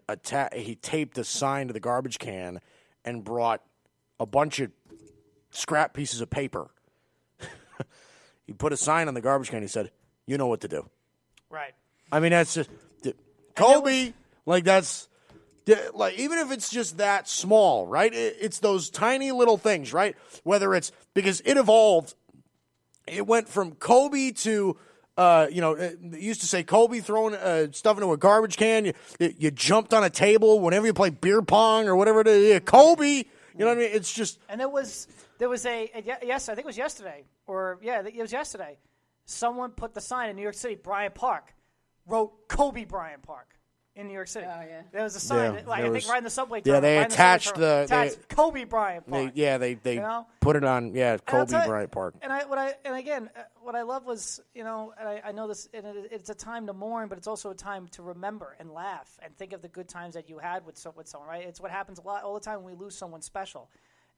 he taped a sign to the garbage can and brought a bunch of scrap pieces of paper. He put a sign on the garbage can. He said, "You know what to do." Right. I mean, that's just Kobe. That's like, even if it's just that small, right? It's those tiny little things, right? Whether it's because it evolved. It went from Kobe to, it used to say Kobe throwing stuff into a garbage can. You jumped on a table whenever you play beer pong or whatever it is. Yeah, Kobe, you know what I mean? It's just. And there was yes, I think it was yesterday, it was yesterday. Someone put the sign in New York City, Bryant Park, wrote Kobe Bryant Park. in New York City. Oh, yeah. There was a sign. Yeah, I there think was- right in the subway. Yeah, tunnel, they right in the subway attached tunnel, the- they- attached Kobe Bryant Park. They You know? put it on And I'll Kobe tell you- Bryant Park. And what I love was, and I know this, and it's a time to mourn, but it's also a time to remember and laugh and think of the good times that you had with someone, right? It's what happens a lot all the time when we lose someone special.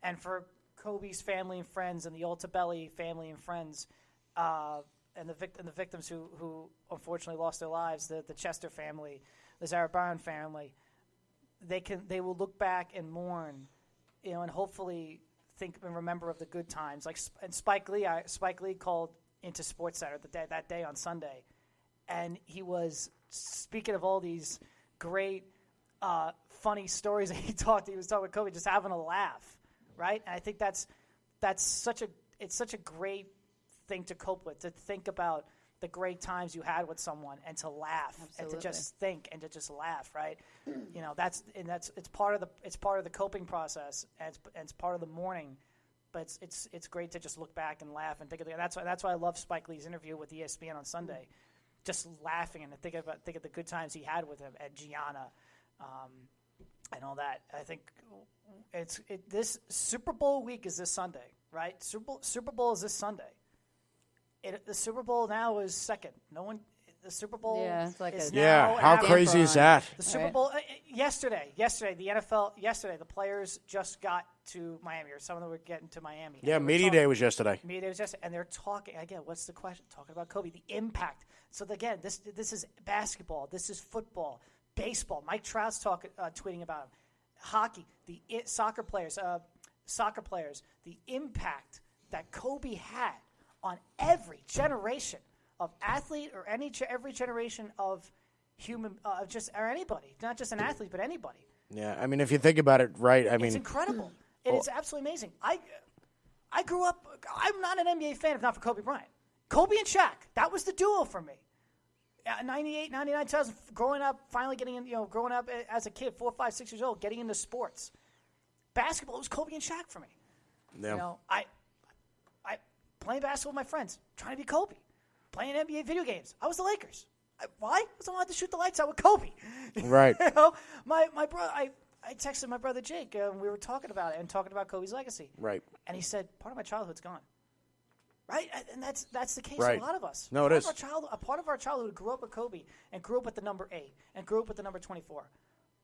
And for Kobe's family and friends and the Altabelli family and friends, and the victims who unfortunately lost their lives, the Chester family, the Zarabaran family, they will look back and mourn, and hopefully think and remember of the good times. And Spike Lee called into SportsCenter that day on Sunday, and he was speaking of all these great funny stories that he was talking with Kobe, just having a laugh, right? And I think that's such a great thing to cope with, to think about the great times you had with someone and to laugh. Absolutely. And to just think and to just laugh, right? It's part of the coping process, and it's part of the mourning. But it's great to just look back and laugh and think of that's why I love Spike Lee's interview with ESPN on Sunday, just laughing and think of the good times he had with him at Gianna, and all that. I think this Super Bowl week is this Sunday, right? Super Bowl is this Sunday. The Super Bowl now is second. The Super Bowl it's like is a- now Yeah, how after- crazy is that? The Super Right. Bowl yesterday, the NFL yesterday, the players just got to Miami, or some of them were getting to Miami. Yeah, And they were media talking- day was yesterday. Media day was yesterday, and they're talking again. What's the question? Talking about Kobe, the impact. So again, this is basketball, this is football, baseball. Mike Trout's tweeting about him. Hockey, soccer players, the impact that Kobe had on every generation of athlete or every generation of human, or anybody, not just an athlete, but anybody. Yeah, I mean, if you think about it, right? I mean, It's incredible. It is absolutely amazing. I grew up. I'm not an NBA fan if not for Kobe Bryant. Kobe and Shaq. That was the duo for me. 98, 99, 2000. Growing up, finally getting in. Growing up as a kid, 4, 5, 6 years old, getting into sports. Basketball was Kobe and Shaq for me. yeah. I playing basketball with my friends, trying to be Kobe. Playing NBA video games. I was the Lakers. Why? Because I wanted to shoot the lights out with Kobe. Right. My brother. I texted my brother Jake, and we were talking about it and talking about Kobe's legacy. Right. And he said, part of my childhood's gone. Right? And that's the case Right. for a lot of us. No, it is. A part of our childhood grew up with Kobe and grew up with the number 8 and grew up with the number 24.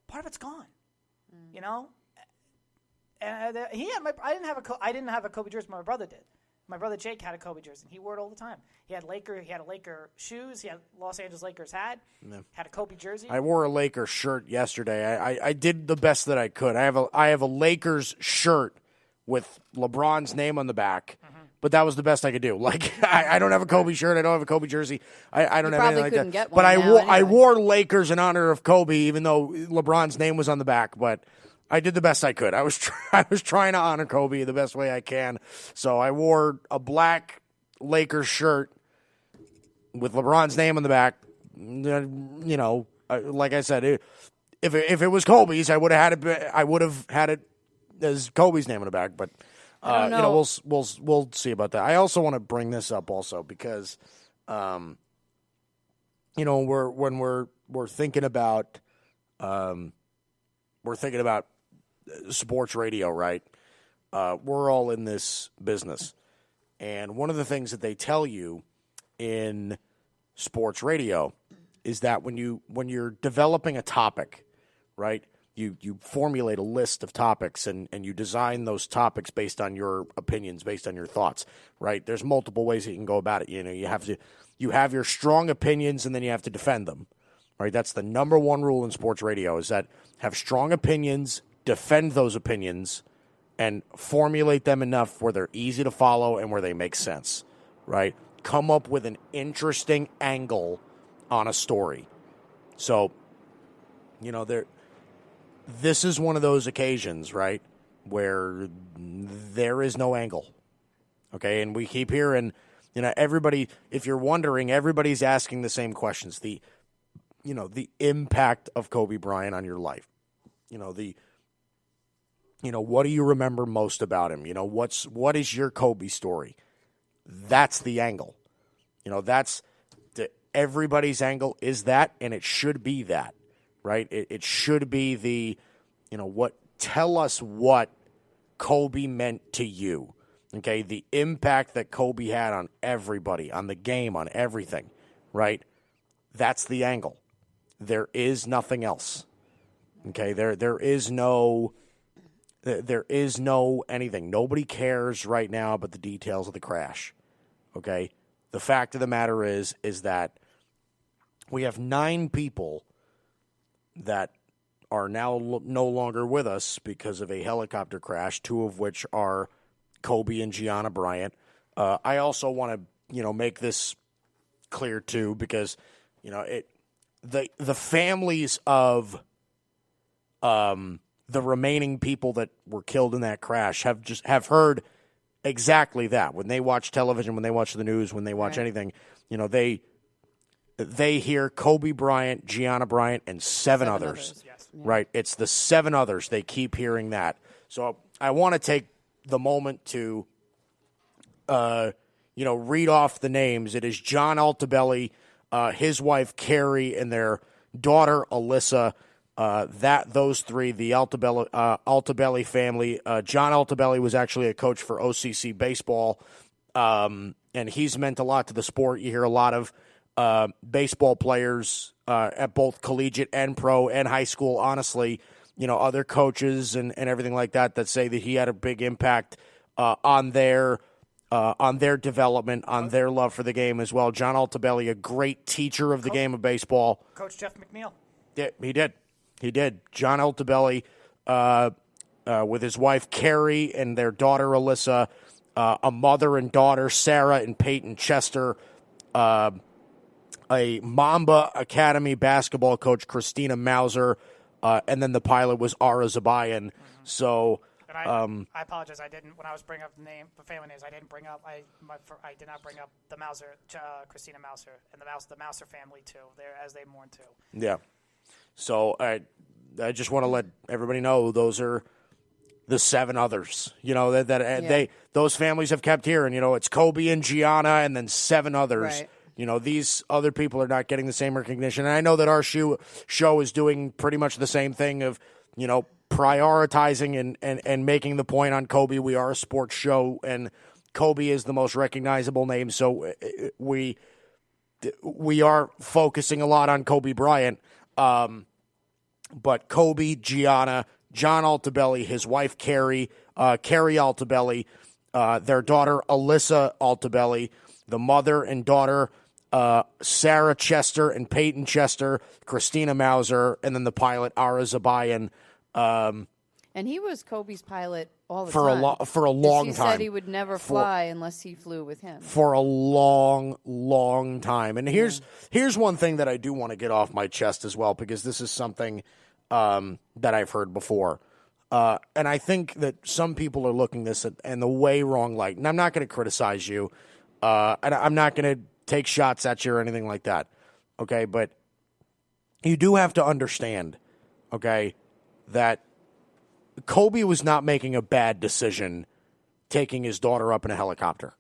Part of it's gone. And I didn't have a Kobe jersey, but my brother did. My brother Jake had a Kobe jersey, and he wore it all the time. He had a Laker shoes. He had Los Angeles Lakers hat. Had a Kobe jersey. I wore a Lakers shirt yesterday. I did the best that I could. I have a Lakers shirt with LeBron's name on the back, but that was the best I could do. Like I don't have a Kobe shirt. I don't have a Kobe jersey. I don't You have anything probably like couldn't that. get But one now I anyway. wore Lakers in honor of Kobe, even though LeBron's name was on the back. But I did the best I could. I was trying to honor Kobe the best way I can. So I wore a black Lakers shirt with LeBron's name on the back. Like I said, if it was Kobe's, I would have had it as Kobe's name on the back. But I don't know. we'll see about that. I also want to bring this up also because, when we're thinking about sports radio, right? We're all in this business. And one of the things that they tell you in sports radio is that when you're developing a topic, right, you formulate a list of topics and you design those topics based on your opinions, based on your thoughts, right? There's multiple ways that you can go about it. You have your strong opinions and then you have to defend them, right? That's the number one rule in sports radio is that have strong opinions, defend those opinions, and formulate them enough where they're easy to follow and where they make sense, right? Come up with an interesting angle on a story. So, this is one of those occasions, right, where there is no angle, okay? And we keep hearing, everybody, if you're wondering, everybody's asking the same questions. The impact of Kobe Bryant on your life. What do you remember most about him? What is your Kobe story? That's the angle. That's everybody's angle is that, and it should be that, right? It should be the, tell us what Kobe meant to you, okay? The impact that Kobe had on everybody, on the game, on everything, right? That's the angle. There is nothing else, okay? There is no anything. Nobody cares right now about the details of the crash, okay? The fact of the matter is that we have 9 people that are now no longer with us because of a helicopter crash, 2 of which are Kobe and Gianna Bryant. I also want to, make this clear too, because, the families of the remaining people that were killed in that crash have heard exactly that. When they watch television, when they watch the news, when they watch anything, they hear Kobe Bryant, Gianna Bryant, and seven others. Yes. Right? It's the 7 others. They keep hearing that. So I want to take the moment to, read off the names. It is John Altobelli, his wife Carrie, and their daughter Alyssa. Those 3, the Altobelli family. John Altobelli was actually a coach for OCC baseball, and he's meant a lot to the sport. You hear a lot of baseball players at both collegiate and pro and high school, honestly, other coaches and everything like that say that he had a big impact on their development, on their love for the game as well. John Altobelli, a great teacher of the game of baseball. Coach Jeff McNeil. Yeah, he did. John Altobelli, with his wife Carrie and their daughter Alyssa, a mother and daughter Sarah and Peyton Chester, a Mamba Academy basketball coach Christina Mauser, and then the pilot was Ara Zabayan. Mm-hmm. So, and I apologize. I didn't, when I was bringing up the family names, I did not bring up the Mauser, Christina Mauser, and the Mauser family too. There as they mourn too. Yeah. So I just want to let everybody know those are the 7 others. Those families have kept hearing. It's Kobe and Gianna, and then 7 others. Right. These other people are not getting the same recognition. And I know that our show is doing pretty much the same thing of, prioritizing and making the point on Kobe. We are a sports show, and Kobe is the most recognizable name. So we are focusing a lot on Kobe Bryant. But Kobe, Gianna, John Altobelli, his wife Carrie Altobelli, their daughter Alyssa Altobelli, the mother and daughter Sarah Chester and Peyton Chester, Christina Mauser, and then the pilot Ara Zabayan. And he was Kobe's pilot all the for time. For a long he time. He said he would never fly unless he flew with him. For a long, long time. And here's one thing that I do want to get off my chest as well, because this is something that I've heard before. And I think that some people are looking this in the way wrong light. And I'm not going to criticize you. And I'm not going to take shots at you or anything like that. Okay? But you do have to understand, okay, that Kobe was not making a bad decision taking his daughter up in a helicopter.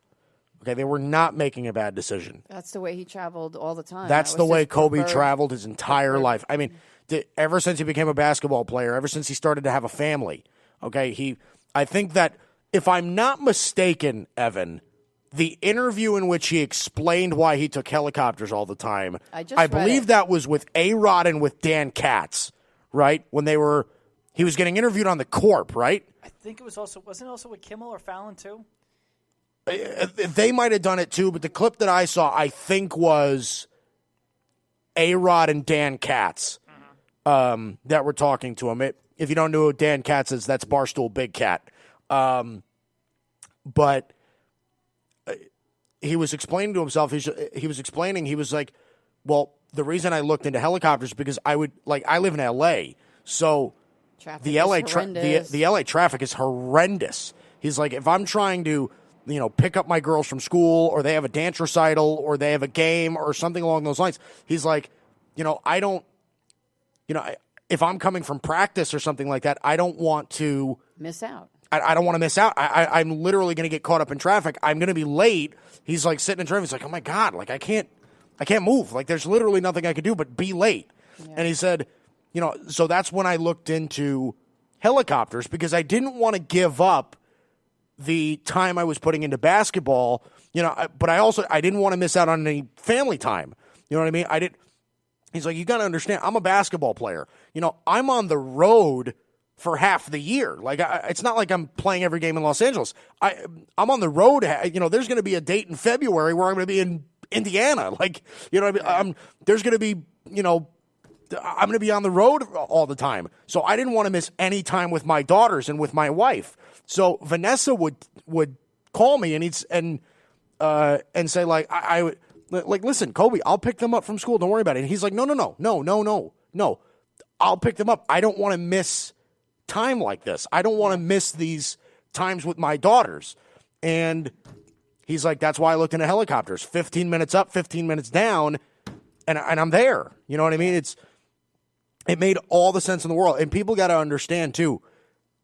Okay, they were not making a bad decision. That's the way he traveled all the time. That's the way Kobe traveled his entire life. I mean, ever since he became a basketball player, ever since he started to have a family, okay, I think that, if I'm not mistaken, Evan, the interview in which he explained why he took helicopters all the time, I believe that was with A-Rod and with Dan Katz, right? When he was getting interviewed on the Corp, right? I think it was wasn't it also with Kimmel or Fallon too? They might have done it too, but the clip that I saw, I think, was A-Rod and Dan Katz that were talking to him. If you don't know who Dan Katz is, that's Barstool Big Cat. But he was explaining to himself, he was like, well, the reason I looked into helicopters is because I live in L.A., so the LA traffic is horrendous. He's like, if I'm trying to, pick up my girls from school, or they have a dance recital, or they have a game, or something along those lines, he's like, I don't, if I'm coming from practice or something like that, I don't want to miss out. I don't want to miss out. I'm literally going to get caught up in traffic. I'm going to be late. He's like sitting in traffic. He's like, oh my God, like I can't move. Like there's literally nothing I could do but be late. Yeah. And he said, so that's when I looked into helicopters because I didn't want to give up the time I was putting into basketball, but I didn't want to miss out on any family time. You know what I mean? He's like, you got to understand, I'm a basketball player. I'm on the road for half the year. Like, it's not like I'm playing every game in Los Angeles. I'm on the road. There's going to be a date in February where I'm going to be in Indiana. Like, what I mean? There's going to be, I'm going to be on the road all the time. So I didn't want to miss any time with my daughters and with my wife. So Vanessa would call me and say like, I would like, listen, Kobe, I'll pick them up from school. Don't worry about it. And he's like, no. I'll pick them up. I don't want to miss time like this. I don't want to miss these times with my daughters. And he's like, that's why I looked into helicopters. 15 minutes up, 15 minutes down, and I'm there. You know what I mean? It made all the sense in the world. And people got to understand, too,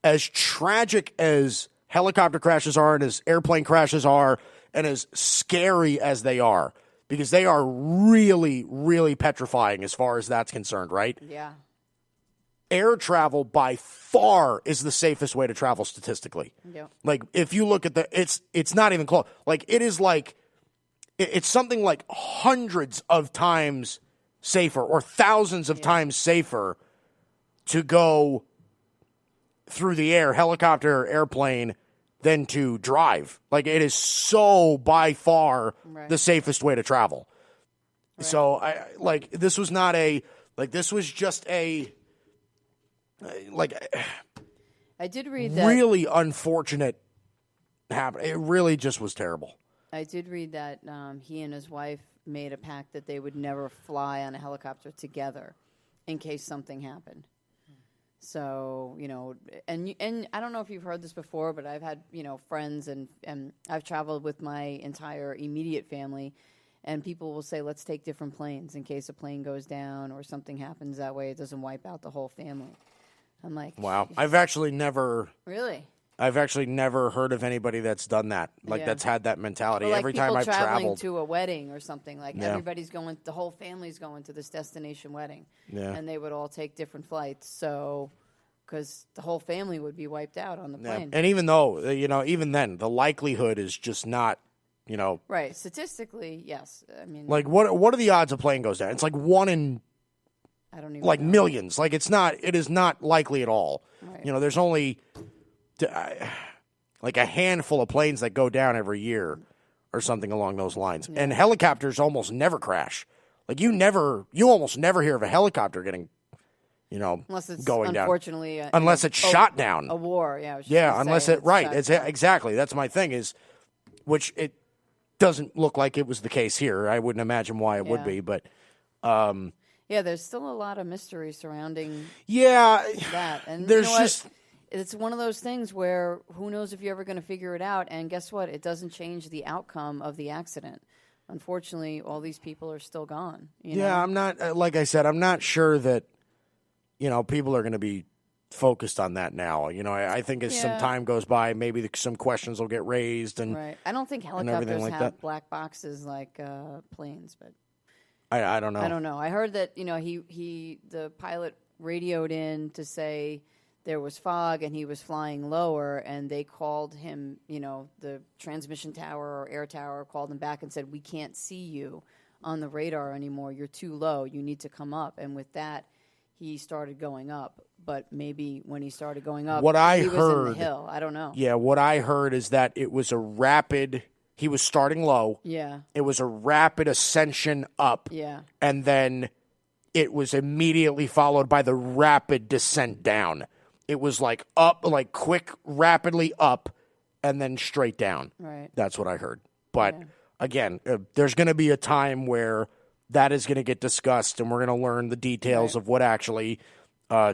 as tragic as helicopter crashes are and as airplane crashes are and as scary as they are, because they are really, really petrifying as far as that's concerned, right? Yeah. Air travel by far is the safest way to travel statistically. Yep. Like, if you look at it's not even close. Like, it is like, it's something like hundreds of times safer or thousands of times safer to go through the air, helicopter, airplane, than to drive. Like, it is so by far the safest way to travel. Right. So this was not this was just a, I did read that really unfortunate happen. It really just was terrible. I did read that he and his wife made a pact that they would never fly on a helicopter together in case something happened. So, and I don't know if you've heard this before, but I've had, friends and I've traveled with my entire immediate family, and people will say, let's take different planes in case a plane goes down or something happens. That way it doesn't wipe out the whole family. I'm like, wow. I've actually never heard of anybody that's done that. That's had that mentality. Or like every time I've traveled to a wedding or something, everybody's going, the whole family's going to this destination wedding, and they would all take different flights. So, because the whole family would be wiped out on the plane. And even though, even then, the likelihood is just not, right. Statistically, yes. I mean, like what are the odds a plane goes down? It's like 1 in, I don't even know. Millions. Like, it is not likely at all. Right. There's only like a handful of planes that go down every year or something along those lines. Yeah. And helicopters almost never crash. Like, you almost never hear of a helicopter getting, unless it's going unfortunately down. Unless it's shot down. A war, yeah. Exactly. That's my thing is, which it doesn't look like it was the case here. I wouldn't imagine why it would be, but there's still a lot of mystery surrounding that. And there's it's one of those things where who knows if you're ever going to figure it out. And guess what? It doesn't change the outcome of the accident. Unfortunately, all these people are still gone. I'm not, like I said, I'm not sure that, people are going to be focused on that now. I think as some time goes by, maybe some questions will get raised. And right. I don't think helicopters have black boxes like planes, but I don't know. I don't know. I heard that, the pilot radioed in to say there was fog and he was flying lower, and they called him, the transmission tower or air tower called him back and said, we can't see you on the radar anymore. You're too low. You need to come up. And with that, he started going up. But maybe when he started going up, he was in the hill. I don't know. Yeah, what I heard is that it was he was starting low. Yeah. It was a rapid ascension up. Yeah. And then it was immediately followed by the rapid descent down. It was like up, like quick, rapidly up, and then straight down. Right. That's what I heard. But again, there's going to be a time where that is going to get discussed, and we're going to learn the details of what actually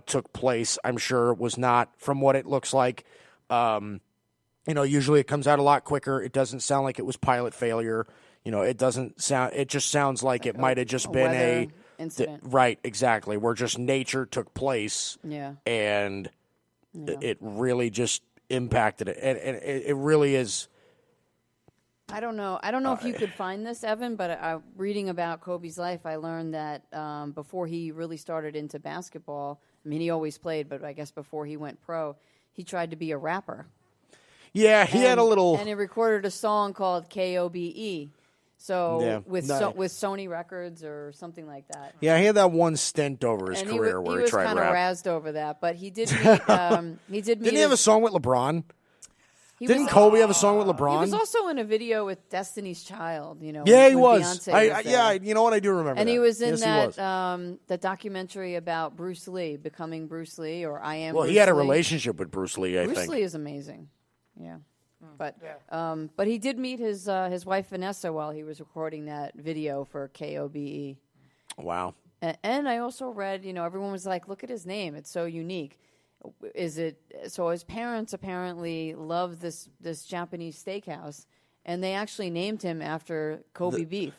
took place. I'm sure it was not from what it looks like. Usually it comes out a lot quicker. It doesn't sound like it was pilot failure. It doesn't sound. It just sounds like it might have just been a incident. Right, exactly, where just nature took place. Yeah. And it really just impacted it, and it really is. I don't know. I don't know if you could find this, Evan, but reading about Kobe's life, I learned that before he really started into basketball, I mean, he always played, but I guess before he went pro, he tried to be a rapper. Yeah, he had a little... And he recorded a song called K-O-B-E. So with Sony Records or something like that. Yeah, he had that one stint over his career where he tried rap. He was kind of razzed over that, but he did meet... Didn't he have a song with LeBron? Didn't Kobe have a song with LeBron? He was also in a video with Destiny's Child, you know. Yeah, he was. Beyonce was yeah, you know what? I do remember and that. he was in that that documentary about Bruce Lee, becoming Bruce Lee, or I am Well, Bruce he had a Lee. relationship with Bruce Lee, I think. Bruce Lee is amazing. Yeah. But he did meet his wife, Vanessa, while he was recording that video for KOBE. Wow. And I also read, everyone was like, look at his name. It's so unique. So his parents apparently love this Japanese steakhouse, and they actually named him after Kobe beef,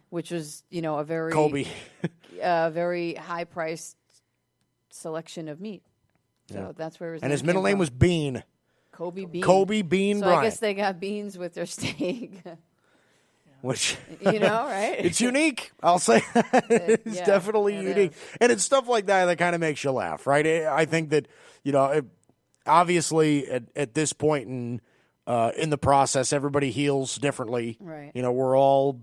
which was a very Kobe, very high priced selection of meat. So that's where his middle name was Bean. Kobe Bean. Kobe Bean so Bryant. I guess they got beans with their steak. Which right? It's unique. I'll say it's definitely unique, and it's stuff like that kind of makes you laugh, right? I think that obviously at this point in the process, everybody heals differently. Right. We're all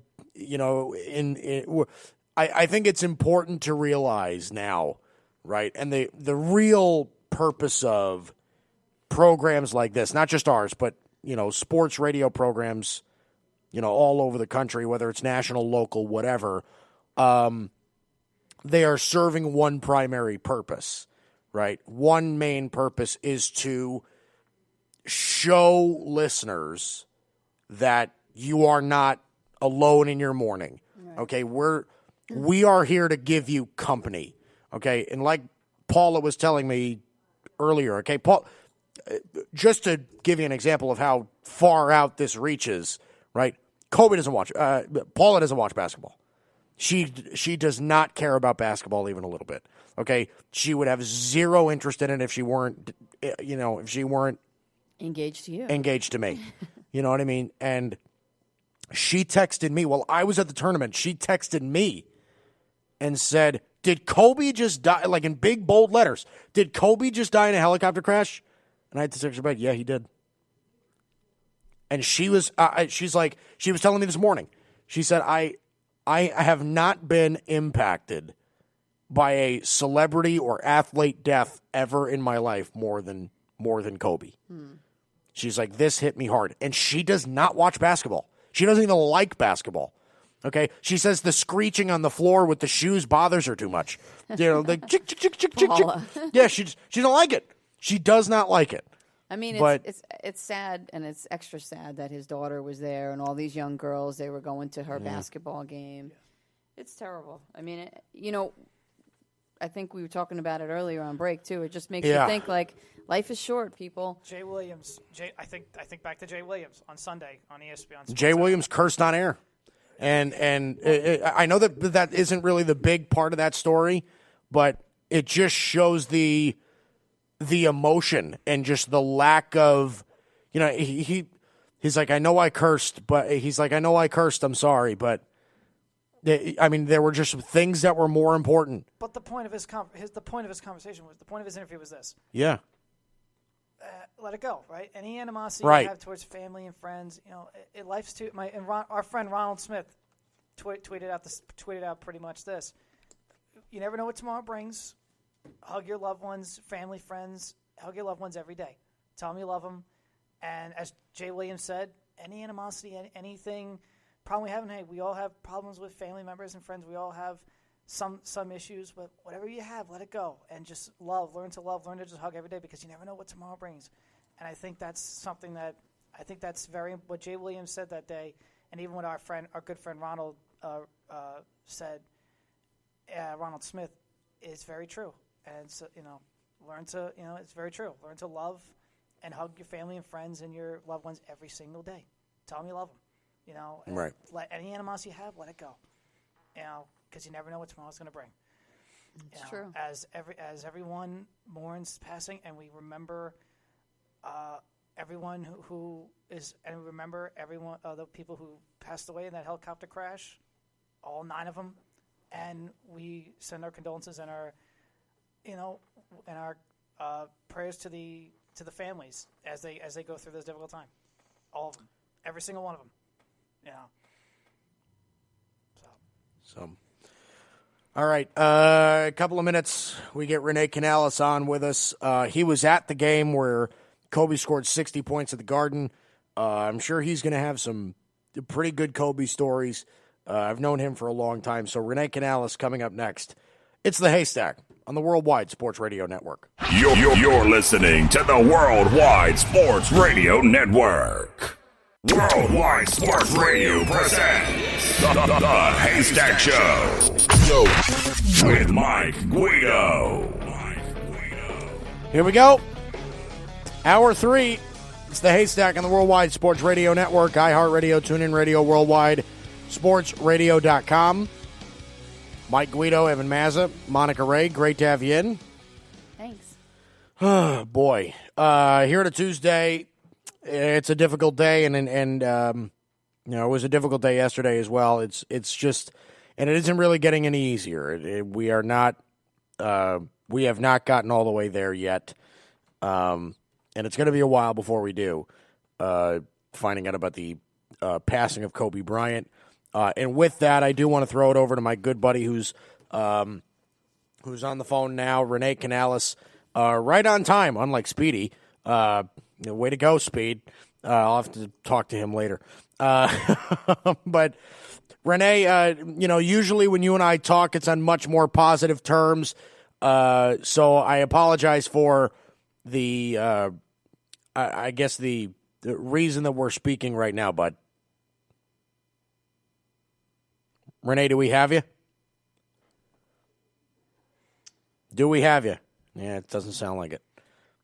I think it's important to realize now, right? And the real purpose of programs like this, not just ours, but sports radio programs. All over the country, whether it's national, local, whatever, they are serving one primary purpose, right? One main purpose is to show listeners that you are not alone in your morning, okay? We are here to give you company, okay? And like Paula was telling me earlier, okay, Paul, just to give you an example of how far out this reaches, right? Kobe doesn't watch. Paula doesn't watch basketball. She does not care about basketball even a little bit. Okay, she would have zero interest in it if she weren't, engaged to you, engaged to me. You know what I mean? And she texted me while I was at the tournament. She texted me and said, "Did Kobe just die?" Like in big bold letters. Did Kobe just die in a helicopter crash? And I had to text her back, "Yeah, he did." And she was telling me this morning. She said, I have not been impacted by a celebrity or athlete death ever in my life more than Kobe. She's like, this hit me hard. And she does not watch basketball. She doesn't even like basketball. Okay? She says the screeching on the floor with the shoes bothers her too much. The chick, chick, chick, chick, chick, chick. Yeah, she don't like it. She does not like it. I mean, it's sad, and it's extra sad that his daughter was there, and all these young girls, they were going to her basketball game. It's terrible. I mean, I think we were talking about it earlier on break too. It just makes you think like life is short, people. Jay Williams. I think back to Jay Williams on Sunday on ESPN. Jay Williams cursed on air, and I know that isn't really the big part of that story, but it just shows the emotion and just the lack of, he's like, I know I cursed, I'm sorry, but I mean, there were just things that were more important. But the point of his conversation was, the point of his interview was this. Yeah. Let it go, right? Any animosity you have towards family and friends, life's too. Our friend Ronald Smith tweeted out pretty much this. You never know what tomorrow brings. Hug your loved ones, family, friends. Hug your loved ones every day. Tell them you love them. And as Jay Williams said, any animosity, anything, problem we have, hey, we all have problems with family members and friends. We all have some issues, but whatever you have, let it go. And just learn to just hug every day, because you never know what tomorrow brings. And I think that's something that's very, what Jay Williams said that day, and even what our good friend Ronald said, Ronald Smith, is very true. And so, it's very true. Learn to love and hug your family and friends and your loved ones every single day. Tell them you love them. Right. Let any animosity you have, let it go. Because you never know what tomorrow's going to bring. It's true. As everyone mourns passing, and we remember everyone who is, and remember everyone, the people who passed away in that helicopter crash, all 9 of them, and we send our condolences and our, prayers to the families as they go through this difficult time. All of them, every single one of them, So. All right, a couple of minutes. We get Renee Canales on with us. He was at the game where Kobe scored 60 points at the Garden. I'm sure he's going to have some pretty good Kobe stories. I've known him for a long time. So Renee Canales coming up next. It's the Haystack on the Worldwide Sports Radio Network. You're listening to the Worldwide Sports Radio Network. Worldwide Sports Radio presents the Haystack Show. With Mike Guido. Here we go. Hour 3. It's the Haystack on the Worldwide Sports Radio Network, iHeartRadio, TuneIn Radio, Worldwide SportsRadio.com. Mike Guido, Evan Mazza, Monica Ray, great to have you in. Thanks. Boy, here on a Tuesday, it's a difficult day, and it was a difficult day yesterday as well. It's just, and it isn't really getting any easier. We have not gotten all the way there yet, and it's going to be a while before we do. Finding out about the passing of Kobe Bryant, and with that, I do want to throw it over to my good buddy who's on the phone now, Renee Canales, right on time, unlike Speedy. Way to go, Speed. I'll have to talk to him later. But Renee, usually when you and I talk, it's on much more positive terms. So I apologize for the, I guess the reason that we're speaking right now, bud. Renee, do we have you? Do we have you? Yeah, it doesn't sound like it.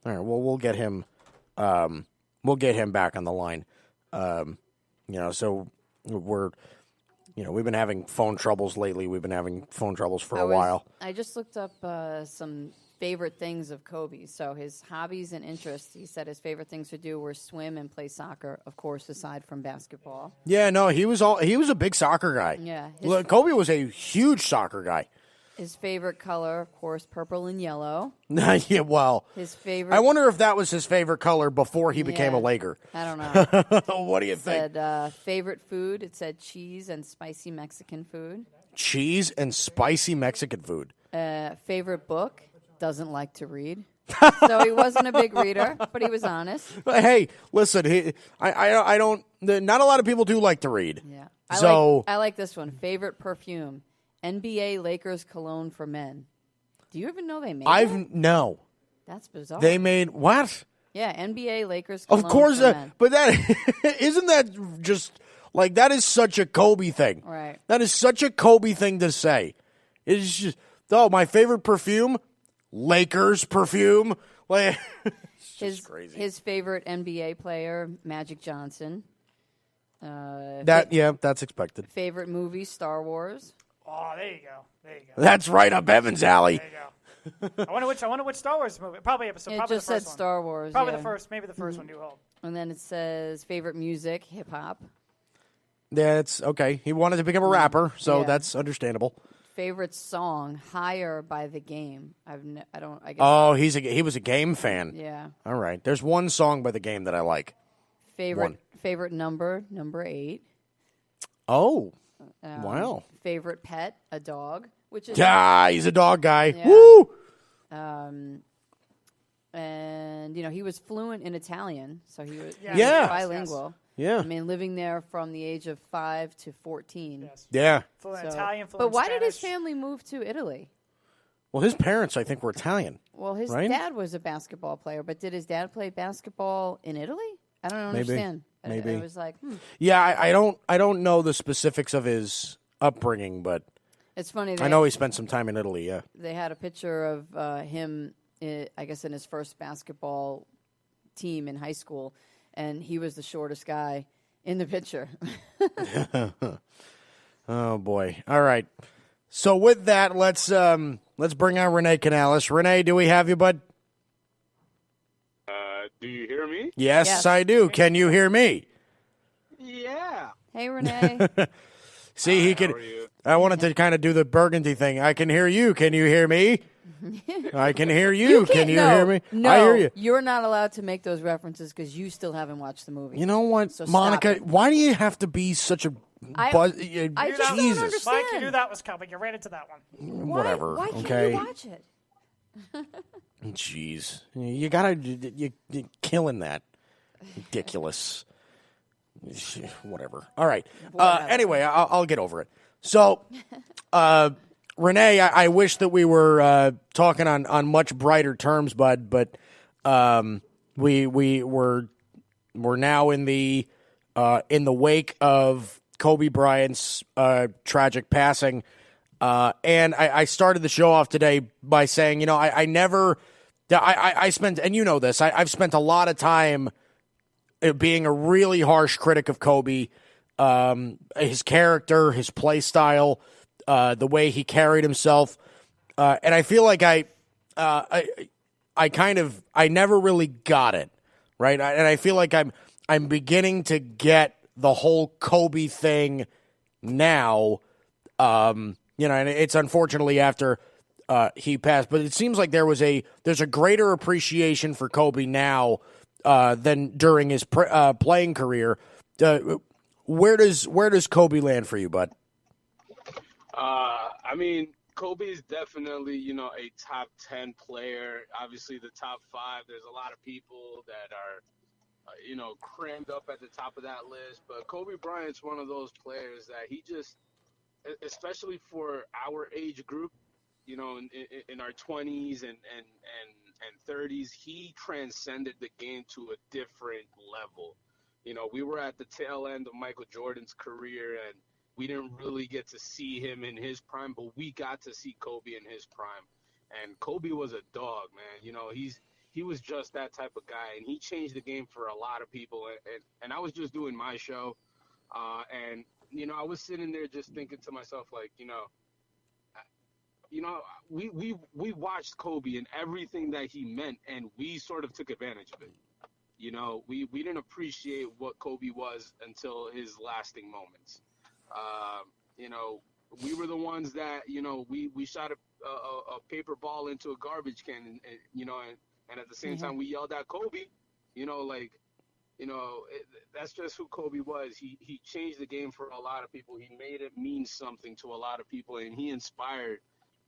All right, well, we'll get him back on the line. So we've been having phone troubles lately. We've been having phone troubles for a while. I just looked up some favorite things of Kobe. So his hobbies and interests, he said his favorite things to do were swim and play soccer, of course, aside from basketball. Yeah, no, he was a big soccer guy. Yeah. Kobe was a huge soccer guy. His favorite color, of course, purple and yellow. Yeah, well, his favorite. I wonder if that was his favorite color before he became a Laker. I don't know. What do you think? Said favorite food. It said cheese and spicy Mexican food. Cheese and spicy Mexican food. Favorite book. Doesn't like to read. So he wasn't a big reader, but he was honest. Hey, listen, I don't. Not a lot of people do like to read. Yeah. I like this one. Favorite perfume. NBA Lakers cologne for men. Do you even know they made it? No. That's bizarre. They made what? Yeah, NBA Lakers cologne of course, for men. But that isn't that just like that is such a Kobe thing. Right. That is such a Kobe thing to say. It's just my favorite perfume, Lakers perfume. Like it's crazy. His favorite NBA player, Magic Johnson. That's expected. Favorite movie, Star Wars. Oh, there you go. That's right up Evan's alley. There you go. I wonder which Star Wars movie. Probably It probably just the first said one. Star Wars. Probably yeah. the first, maybe the first one. New Hope. And then it says favorite music, hip hop. Yeah, it's okay. He wanted to become a rapper, so that's understandable. Favorite song, Higher by The Game. I guess. Oh, he was a Game fan. Yeah. All right. There's one song by The Game that I like. Favorite number 8. Oh. Wow. Favorite pet, a dog, which is he's a dog guy. Yeah. Woo! And he was fluent in Italian, so he was bilingual. Yeah. I mean, living there from the age of 5 to 14. Yes. Yeah. Fluent Italian, fluent But why Spanish. did his family move to Italy? Well, his parents, I think, were Italian. Well, his right? dad was a basketball player, but did his dad play basketball in Italy? I don't understand. Maybe. I was like, Yeah, I don't know the specifics of his upbringing, but It's funny. I know he spent some time in Italy, yeah. They had a picture of him, I guess, in his first basketball team in high school, and he was the shortest guy in the picture. Oh, boy. All right. So with that, let's bring on Renee Canales. Renee, do we have you, bud? Do you hear me? Yes, I do. Can you hear me? Yeah. Hey, Renee. See, Hi, he could. how are you? I wanted to kind of do the burgundy thing. I can hear you. Can you hear me? I can hear you. Can you hear me? No, I hear you. You're not allowed to make those references because you still haven't watched the movie. You know what, So Monica? stop it. Why do you have to be such a I buzz? just don't Jesus. understand. Mike, you knew that was coming. You ran into that one. Whatever. Why can't okay. you watch it? Jeez, you gotta. You're killing that. Ridiculous. Whatever. All right. Anyway, I'll get over it. So, Renee, I wish that we were talking on much brighter terms, bud. But we're now in the wake of Kobe Bryant's tragic passing. And I started the show off today by saying, you know, I spent, and you know this, I've spent a lot of time being a really harsh critic of Kobe, his character, his play style, the way he carried himself. And I feel like I never really got it, right? And I feel like I'm beginning to get the whole Kobe thing now. You know, and it's unfortunately after he passed, but it seems like there's a greater appreciation for Kobe now than during his playing career. Where does Kobe land for you, bud? I mean, Kobe is definitely, you know, a top 10 player. Obviously, the top 5. There's a lot of people that are, you know, crammed up at the top of that list. But Kobe Bryant's one of those players that he just, especially for our age group, you know, in our 20s and 30s, he transcended the game to a different level. You know, we were at the tail end of Michael Jordan's career, and we didn't really get to see him in his prime, but we got to see Kobe in his prime. And Kobe was a dog, man. You know, he was just that type of guy, and he changed the game for a lot of people. And I was just doing my show, and you know, I was sitting there just thinking to myself, like, you know, we watched Kobe and everything that he meant, and we sort of took advantage of it. You know, we didn't appreciate what Kobe was until his lasting moments. You know, we were the ones that, you know, we shot a paper ball into a garbage can, and you know, and at the same time we yelled at Kobe. You know, like, you know, that's just who Kobe was. He changed the game for a lot of people. He made it mean something to a lot of people, and he inspired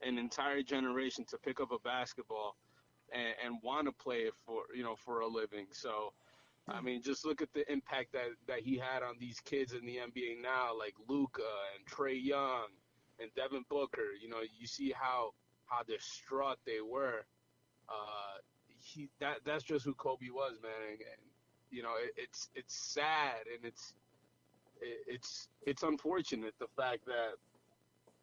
an entire generation to pick up a basketball and want to play it for a living. So, I mean, just look at the impact that he had on these kids in the NBA now, like Luka and Trae Young and Devin Booker. You know, you see how distraught they were. That's just who Kobe was, man. And, you know, it's sad, and it's unfortunate, the fact that,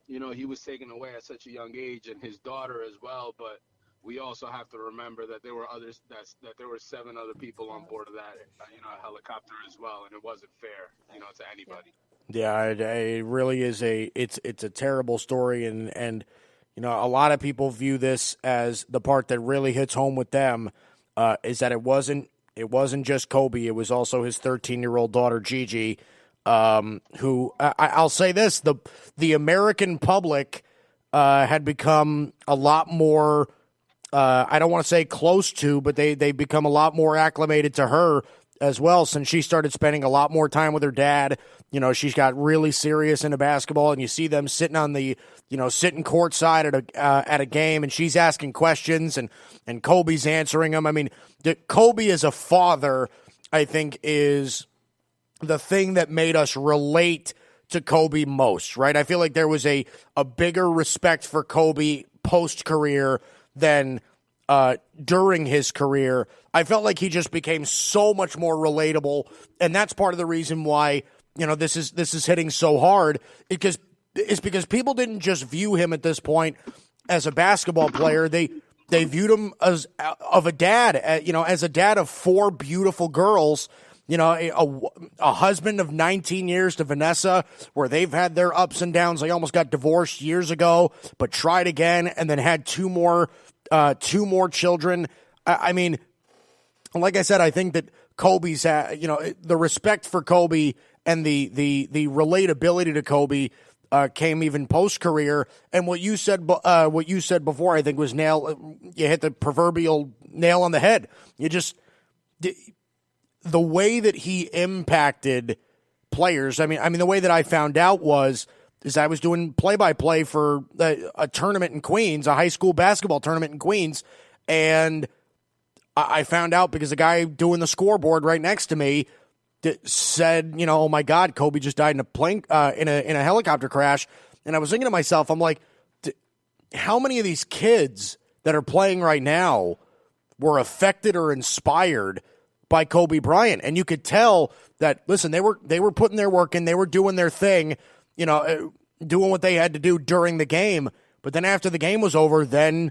you know, he was taken away at such a young age, and his daughter as well. But we also have to remember that there were others, that there were 7 other people on board of that, you know, helicopter as well, and it wasn't fair, you know, to anybody. Yeah, it really is it's a terrible story, and you know, a lot of people view this as the part that really hits home with them, is that it wasn't just Kobe, it was also his 13-year-old daughter Gigi, who I'll say this, the American public had become a lot more, I don't want to say close to, but they become a lot more acclimated to her as well, since she started spending a lot more time with her dad. You know, she's got really serious into basketball, and you see them sitting courtside at a game, and she's asking questions, and Kobe's answering them. I mean, Kobe as a father, I think, is the thing that made us relate to Kobe most, right? I feel like there was a bigger respect for Kobe post-career than during his career. I felt like he just became so much more relatable, and that's part of the reason why, you know, this is hitting so hard, because people didn't just view him at this point as a basketball player. They viewed him as a dad, you know, as a dad of 4 beautiful girls, you know, a husband of 19 years to Vanessa, where they've had their ups and downs. They almost got divorced years ago, but tried again, and then had two more children. I mean, like I said, I think that Kobe's, the respect for Kobe and the relatability to Kobe came even post career. And what you said before, I think was you hit the proverbial nail on the head. The way that he impacted players. I mean, the way that I found out is I was doing play-by-play for a tournament in Queens, a high school basketball tournament in Queens, and I found out because the guy doing the scoreboard right next to me said, oh my God, Kobe just died in a plane in a helicopter crash, and I was thinking to myself, I'm like, how many of these kids that are playing right now were affected or inspired by Kobe Bryant? And you could tell that, listen, they were putting their work in, they were doing their thing, doing what they had to do during the game. But then after the game was over, then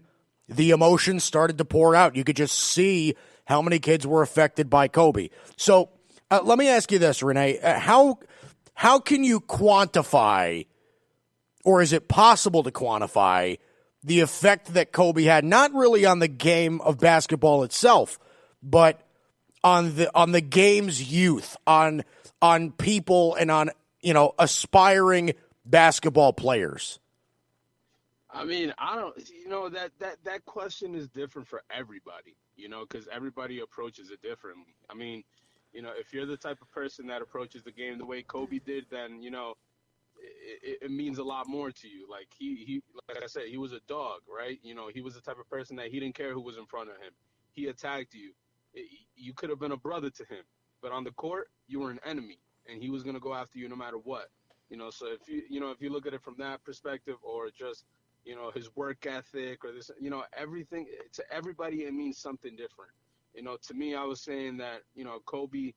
the emotions started to pour out. You could just see how many kids were affected by Kobe. So let me ask you this, Renee. How can you quantify, or is it possible to quantify, the effect that Kobe had, not really on the game of basketball itself, but on the game's youth, on people and on aspiring basketball players? I mean, I don't, that question is different for everybody, because everybody approaches it differently. I mean, if you're the type of person that approaches the game the way Kobe did, then, it means a lot more to you. Like he, like I said, he was a dog, right? He was the type of person that he didn't care who was in front of him. He attacked you. You could have been a brother to him, but on the court, you were an enemy, and he was going to go after you no matter what. So if you look at it from that perspective, or just, his work ethic, or this, everything, to everybody, it means something different. To me, I was saying that, Kobe,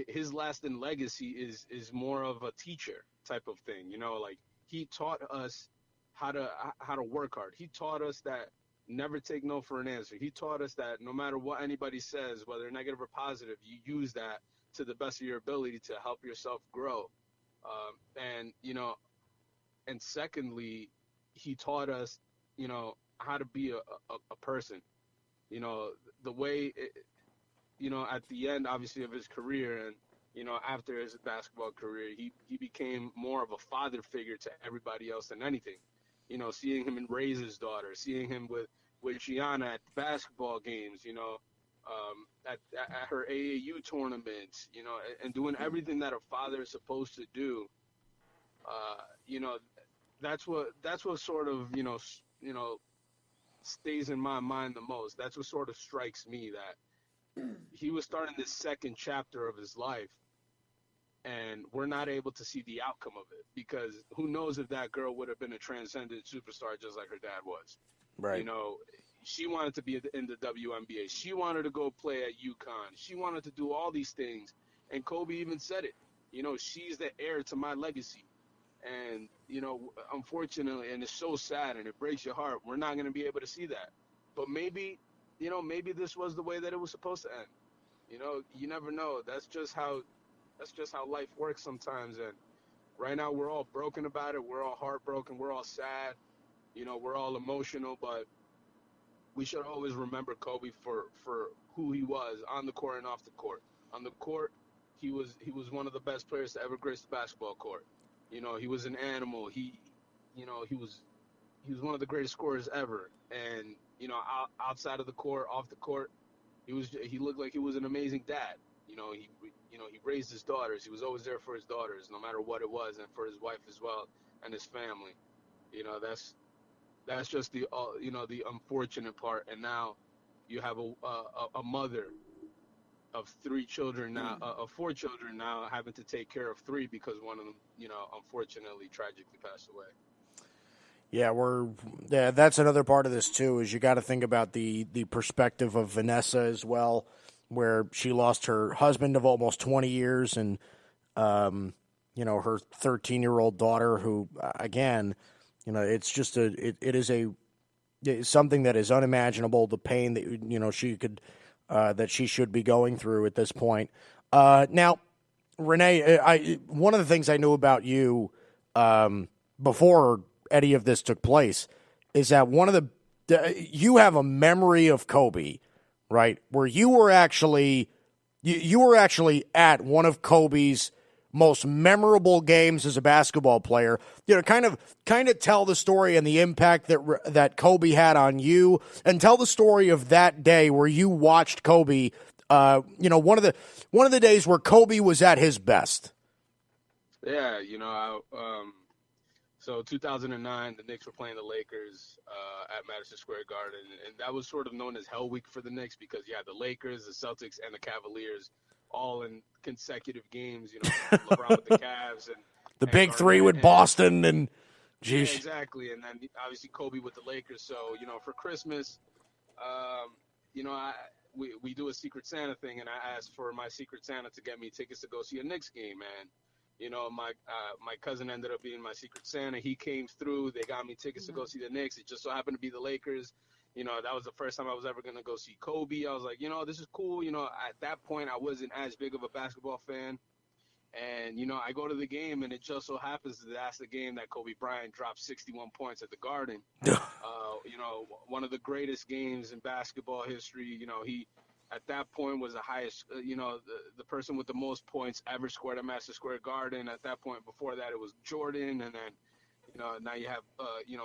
his lasting legacy is more of a teacher type of thing. Like, he taught us how to work hard. He taught us that never take no for an answer. He taught us that no matter what anybody says, whether negative or positive, you use that to the best of your ability to help yourself grow. And secondly, he taught us, how to be a person. The way, at the end, obviously, of his career, and, after his basketball career, he became more of a father figure to everybody else than anything. Seeing him raise his daughter, seeing him with Gianna at basketball games, at her AAU tournaments, and doing everything that a father is supposed to do. That's what sort of, stays in my mind the most. That's what sort of strikes me, that he was starting this second chapter of his life, and we're not able to see the outcome of it, because who knows if that girl would have been a transcendent superstar just like her dad was. Right. She wanted to be in the WNBA. She wanted to go play at UConn. She wanted to do all these things. And Kobe even said it. She's the heir to my legacy. And, unfortunately, and it's so sad and it breaks your heart, we're not going to be able to see that. But maybe this was the way that it was supposed to end. You never know. That's just how life works sometimes. And right now we're all broken about it. We're all heartbroken. We're all sad. We're all emotional, but we should always remember Kobe for who he was on the court and off the court. On the court, he was one of the best players to ever grace the basketball court. He was an animal. He was one of the greatest scorers ever. And outside of the court, off the court, he looked like he was an amazing dad. He raised his daughters. He was always there for his daughters, no matter what it was, and for his wife as well, and his family. That's just the the unfortunate part. And now you have a mother of 3 children now, of 4 children now, having to take care of 3 because one of them, unfortunately, tragically passed away. Yeah, that's another part of this too. Is you got to think about the perspective of Vanessa as well, where she lost her husband of almost 20 years, and her 13-year-old daughter, who again, it's just it's something that is unimaginable. The pain that she could. That she should be going through at this point. Now, Renee, one of the things I knew about you before any of this took place is that you have a memory of Kobe right? Where you were actually at one of Kobe's most memorable games as a basketball player. Kind of tell the story and the impact that Kobe had on you, and tell the story of that day where you watched Kobe. One of the days where Kobe was at his best. Yeah, so 2009, the Knicks were playing the Lakers at Madison Square Garden, and that was sort of known as Hell Week for the Knicks because you had the Lakers, the Celtics, and the Cavaliers all in consecutive games. LeBron with the Cavs and the and big Garnett three with Boston and, geez. yeah, exactly, and then obviously Kobe with the Lakers. So for Christmas, we do a Secret Santa thing, and I asked for my Secret Santa to get me tickets to go see a Knicks game, man. My cousin ended up being my Secret Santa. He came through. They got me tickets to go see the Knicks. It just so happened to be the Lakers. That was the first time I was ever going to go see Kobe. I was like, this is cool. At that point, I wasn't as big of a basketball fan. And, I go to the game, and it just so happens that that's the game that Kobe Bryant dropped 61 points at the Garden. One of the greatest games in basketball history. He – at that point was the highest, the person with the most points ever scored at Madison Square Garden. At that point, before that, it was Jordan. And then, now you have,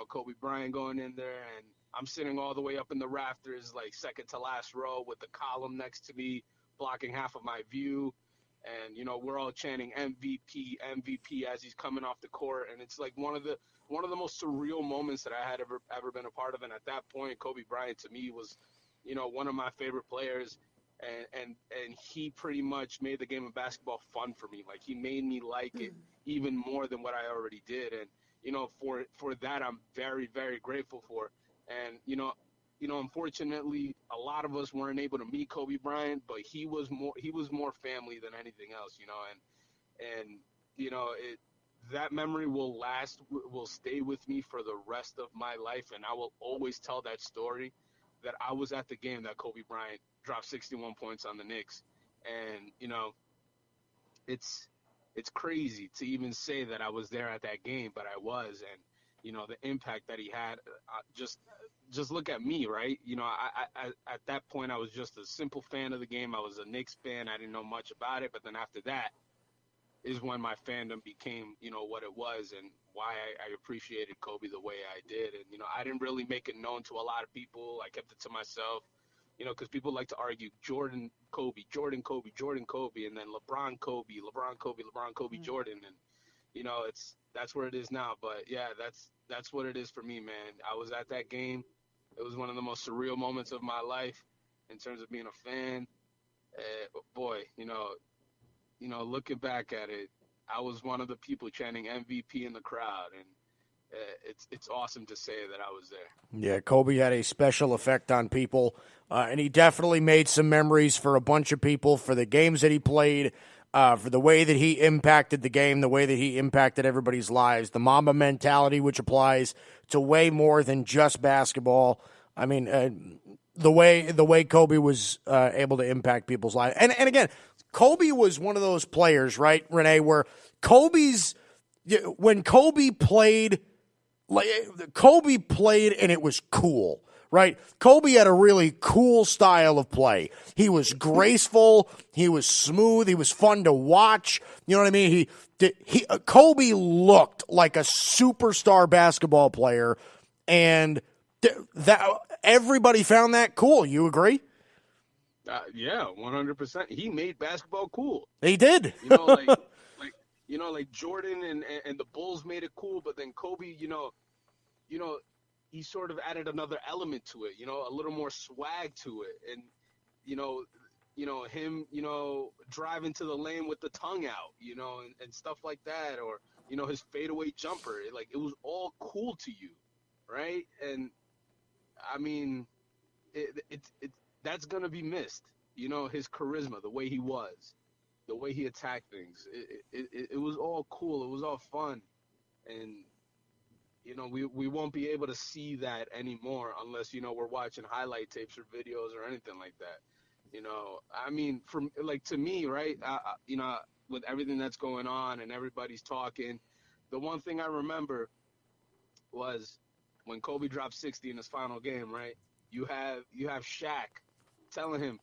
Kobe Bryant going in there. And I'm sitting all the way up in the rafters, like second to last row with the column next to me, blocking half of my view. And, we're all chanting MVP, MVP as he's coming off the court. And it's like one of the most surreal moments that I had ever been a part of. And at that point, Kobe Bryant to me was, one of my favorite players, and he pretty much made the game of basketball fun for me. Like, he made me like it even more than what I already did. And, for that, I'm very, very grateful for. And, unfortunately, a lot of us weren't able to meet Kobe Bryant, but he was more family than anything else, that memory will stay with me for the rest of my life. And I will always tell that story, that I was at the game that Kobe Bryant dropped 61 points on the Knicks. And, it's crazy to even say that I was there at that game, but I was. And, the impact that he had, just look at me, right? I at that point, I was just a simple fan of the game. I was a Knicks fan. I didn't know much about it. But then after that is when my fandom became, what it was, and why I appreciated Kobe the way I did. And, I didn't really make it known to a lot of people. I kept it to myself, because people like to argue Jordan, Kobe, Jordan, Kobe, Jordan, Kobe, and then LeBron, Kobe, LeBron, Kobe, LeBron, Kobe, Jordan. And, that's where it is now. But, yeah, that's what it is for me, man. I was at that game. It was one of the most surreal moments of my life in terms of being a fan. Boy, looking back at it, I was one of the people chanting MVP in the crowd, and it's awesome to say that I was there. Yeah, Kobe had a special effect on people, and he definitely made some memories for a bunch of people, for the games that he played, for the way that he impacted the game, the way that he impacted everybody's lives, the Mamba mentality, which applies to way more than just basketball. I mean, the way Kobe was able to impact people's lives. And again, Kobe was one of those players, right, Renee, where when Kobe played and it was cool, right? Kobe had a really cool style of play. He was graceful. He was smooth. He was fun to watch. You know what I mean? Kobe looked like a superstar basketball player, and that everybody found that cool. You agree? Yeah, 100%. He made basketball cool. He did. Like Jordan and the Bulls made it cool, but then Kobe, he sort of added another element to it, a little more swag to it. And, him, driving to the lane with the tongue out, and stuff like that, or, his fadeaway jumper. It was all cool to you, right? And, I mean, that's going to be missed, his charisma, the way he was, the way he attacked things. It was all cool. It was all fun. And, we won't be able to see that anymore unless, we're watching highlight tapes or videos or anything like that. I mean, to me, right, with everything that's going on and everybody's talking, the one thing I remember was when Kobe dropped 60 in his final game, right? You have Shaq telling him,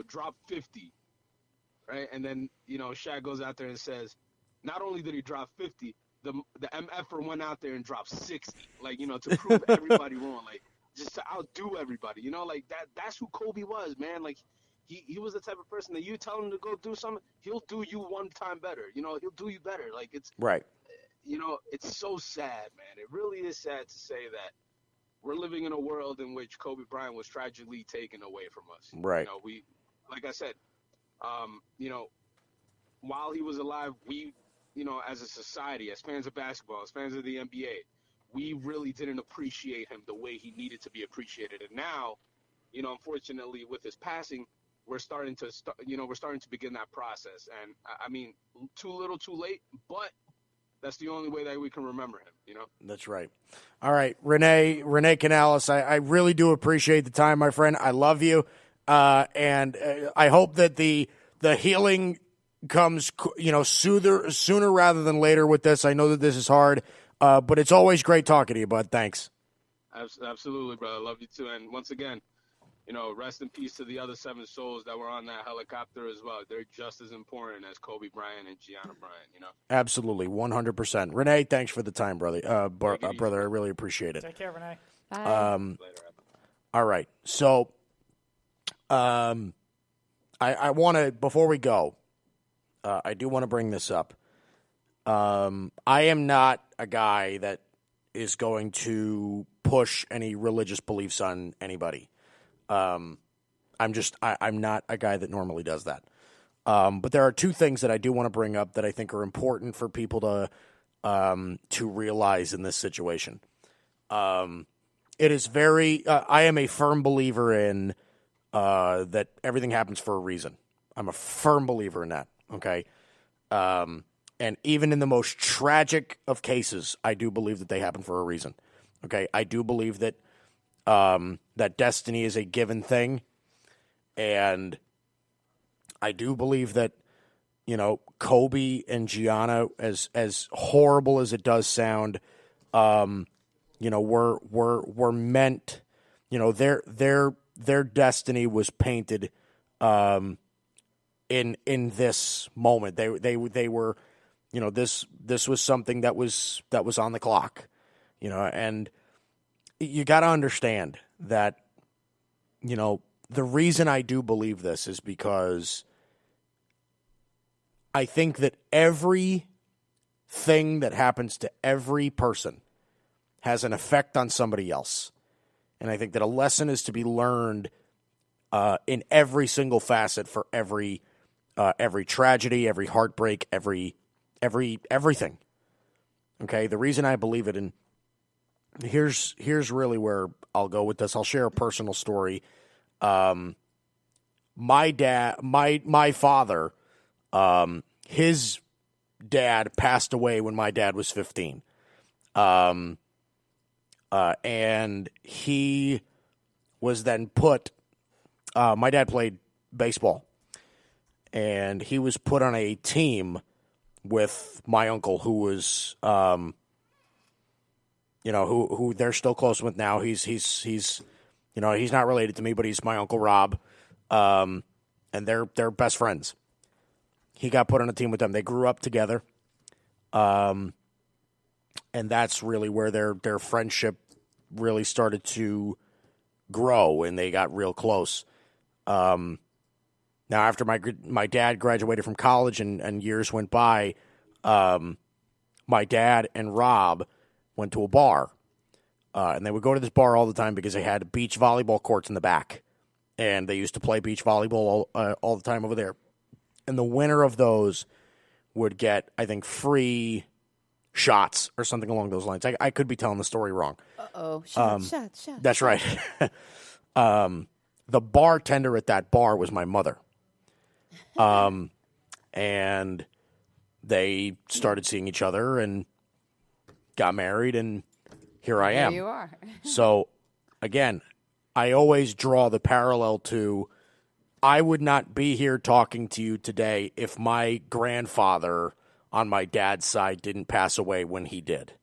drop 50, right? And then, Shaq goes out there and says, not only did he drop 50, the MFer went out there and dropped 60, to prove everybody wrong, just to outdo everybody, that's who Kobe was, man. He was the type of person that you tell him to go do something, he'll do you one time better, he'll do you better. It's right. It's so sad, man. It really is sad to say that we're living in a world in which Kobe Bryant was tragically taken away from us. Right. We, like I said, while he was alive, we, as a society, as fans of basketball, as fans of the NBA, we really didn't appreciate him the way he needed to be appreciated. And now, unfortunately, with his passing, we're starting to begin that process. And I mean, too little, too late, but that's the only way that we can remember him, That's right. All right, Renee Canales, I really do appreciate the time, my friend. I love you. And I hope that the healing comes, sooner rather than later with this. I know that this is hard, but it's always great talking to you, bud. Thanks. Absolutely, brother. Love you too. And once again, rest in peace to the other 7 souls that were on that helicopter as well. They're just as important as Kobe Bryant and Gianna Bryant, Absolutely, 100%. Renee, thanks for the time, brother. Brother, I really appreciate it. Take care, Renee. Bye. Later. All right. So, I want to, before we go, I do want to bring this up. I am not a guy that is going to push any religious beliefs on anybody. I'm not a guy that normally does that. But there are 2 things that I do want to bring up that I think are important for people to realize in this situation. It is I am a firm believer in, that everything happens for a reason. I'm a firm believer in that. Okay. And even in the most tragic of cases, I do believe that they happen for a reason. Okay. I do believe that, that destiny is a given thing. And I do believe that, Kobe and Gianna, as horrible as it does sound, were meant, their destiny was painted, in this moment. They were, this was something that was on the clock, and you got to understand that, the reason I do believe this is because I think that everything that happens to every person has an effect on somebody else. And I think that a lesson is to be learned in every single facet for every tragedy, every heartbreak, everything. Okay, the reason I believe it, and here's really where I'll go with this. I'll share a personal story. My father, his dad passed away when my dad was 15. And he was then put, my dad played baseball, and he was put on a team with my uncle who was, who they're still close with now. He's not related to me, but he's my Uncle Rob. And they're best friends. He got put on a team with them. They grew up together. And that's really where their friendship really started to grow, and they got real close. Now, after my dad graduated from college and years went by, my dad and Rob went to a bar. And they would go to this bar all the time because they had beach volleyball courts in the back. And they used to play beach volleyball all the time over there. And the winner of those would get, I think, free shots or something along those lines. I could be telling the story wrong. Uh-oh. Shots. That's right. The bartender at that bar was my mother. And they started seeing each other and got married, and here I am. Here you are. So, again, I always draw the parallel to, I would not be here talking to you today if my grandfather on my dad's side didn't pass away when he did.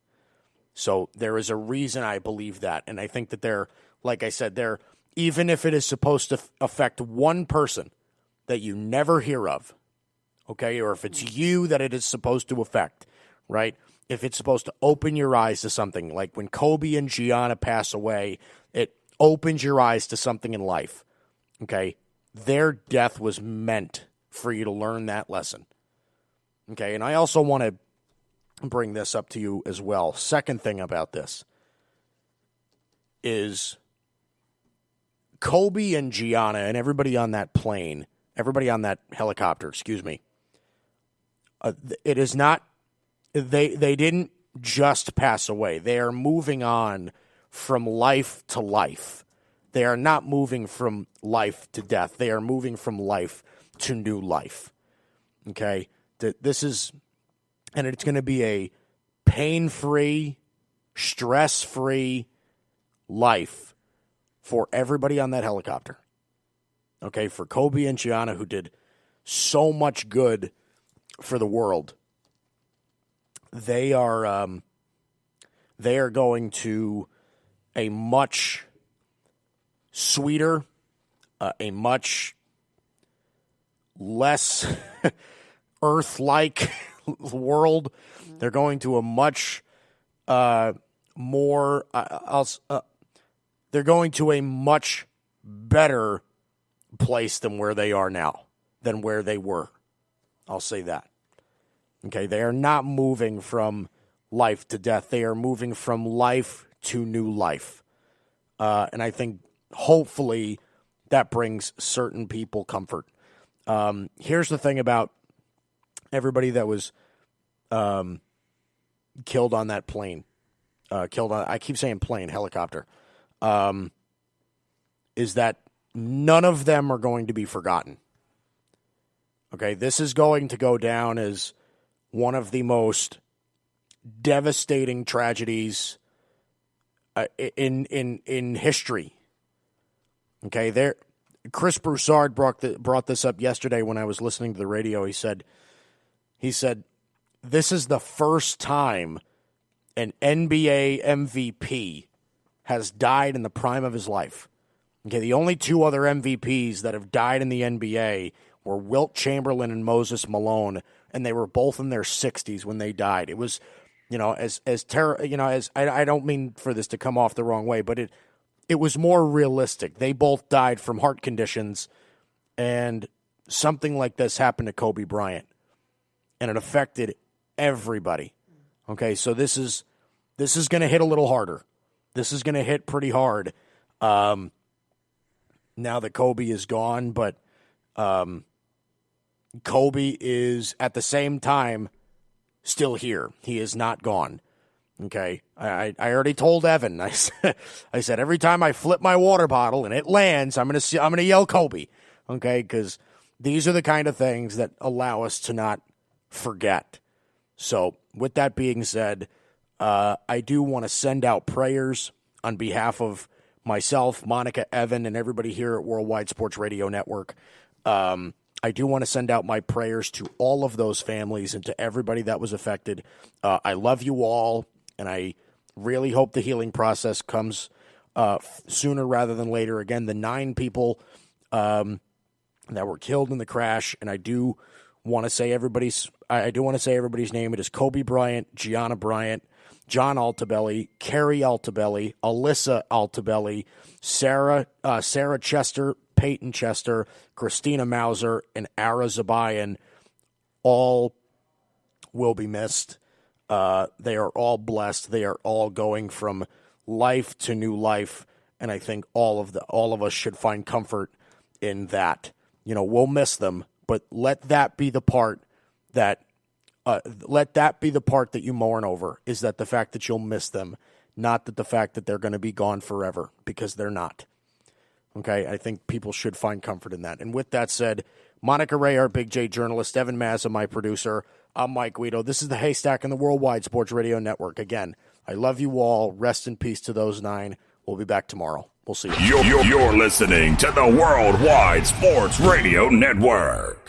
So there is a reason I believe that. And I think that like I said, even if it is supposed to affect one person that you never hear of, okay, or if it's you that it is supposed to affect, right? If it's supposed to open your eyes to something, like when Kobe and Gianna pass away, it opens your eyes to something in life, okay? Their death was meant for you to learn that lesson, okay? And I also want to bring this up to you as well. Second thing about this is Kobe and Gianna and everybody on that plane, everybody on that helicopter, it is not, they didn't just pass away. They are moving on from life to life. They are not moving from life to death. They are moving from life to new life. Okay? This is, and it's going to be a pain-free, stress-free life for everybody on that helicopter. Okay? For Kobe and Gianna, who did so much good for the world, they are going to a much sweeter, a much less Earth-like world. They're going to a much more. They're going to a much better place than where they are now, than where they were. I'll say that. Okay, they are not moving from life to death. They are moving from life to new life. And I think hopefully that brings certain people comfort. Here's the thing about everybody that was killed on that plane. I keep saying plane, helicopter. Is that none of them are going to be forgotten. Okay, this is going to go down as one of the most devastating tragedies in history. Okay, Chris Broussard brought this up yesterday when I was listening to the radio. He said, this is the first time an NBA MVP has died in the prime of his life. Okay, the only two other MVPs that have died in the NBA were Wilt Chamberlain and Moses Malone, and they were both in their 60s when they died. It was, I don't mean for this to come off the wrong way, but it was more realistic. They both died from heart conditions, and something like this happened to Kobe Bryant, and it affected everybody. Okay, so this is going to hit a little harder. This is going to hit pretty hard now that Kobe is gone, but Kobe is at the same time still here. He is not gone. Okay, I already told Evan. I said every time I flip my water bottle and it lands, I'm gonna yell Kobe. Okay, because these are the kind of things that allow us to not forget. So with that being said, I do want to send out prayers on behalf of myself, Monica, Evan, and everybody here at Worldwide Sports Radio Network. I do want to send out my prayers to all of those families and to everybody that was affected. I love you all, and I really hope the healing process comes sooner rather than later. Again, the 9 people that were killed in the crash, and I do want to say everybody's name. It is Kobe Bryant, Gianna Bryant, John Altobelli, Carrie Altobelli, Alyssa Altobelli, Sarah Chester, Peyton Chester, Christina Mauser, and Ara Zabayan. All will be missed. They are all blessed. They are all going from life to new life, and I think all of us should find comfort in that. We'll miss them, but let that be the part that you mourn over, is that the fact that you'll miss them, not that the fact that they're going to be gone forever, because they're not. Okay, I think people should find comfort in that. And with that said, Monica Ray, our Big J journalist, Evan Mazza, my producer, I'm Mike Guido. This is the Haystack and the Worldwide Sports Radio Network. Again, I love you all. Rest in peace to those 9. We'll be back tomorrow. We'll see you. You're listening to the Worldwide Sports Radio Network.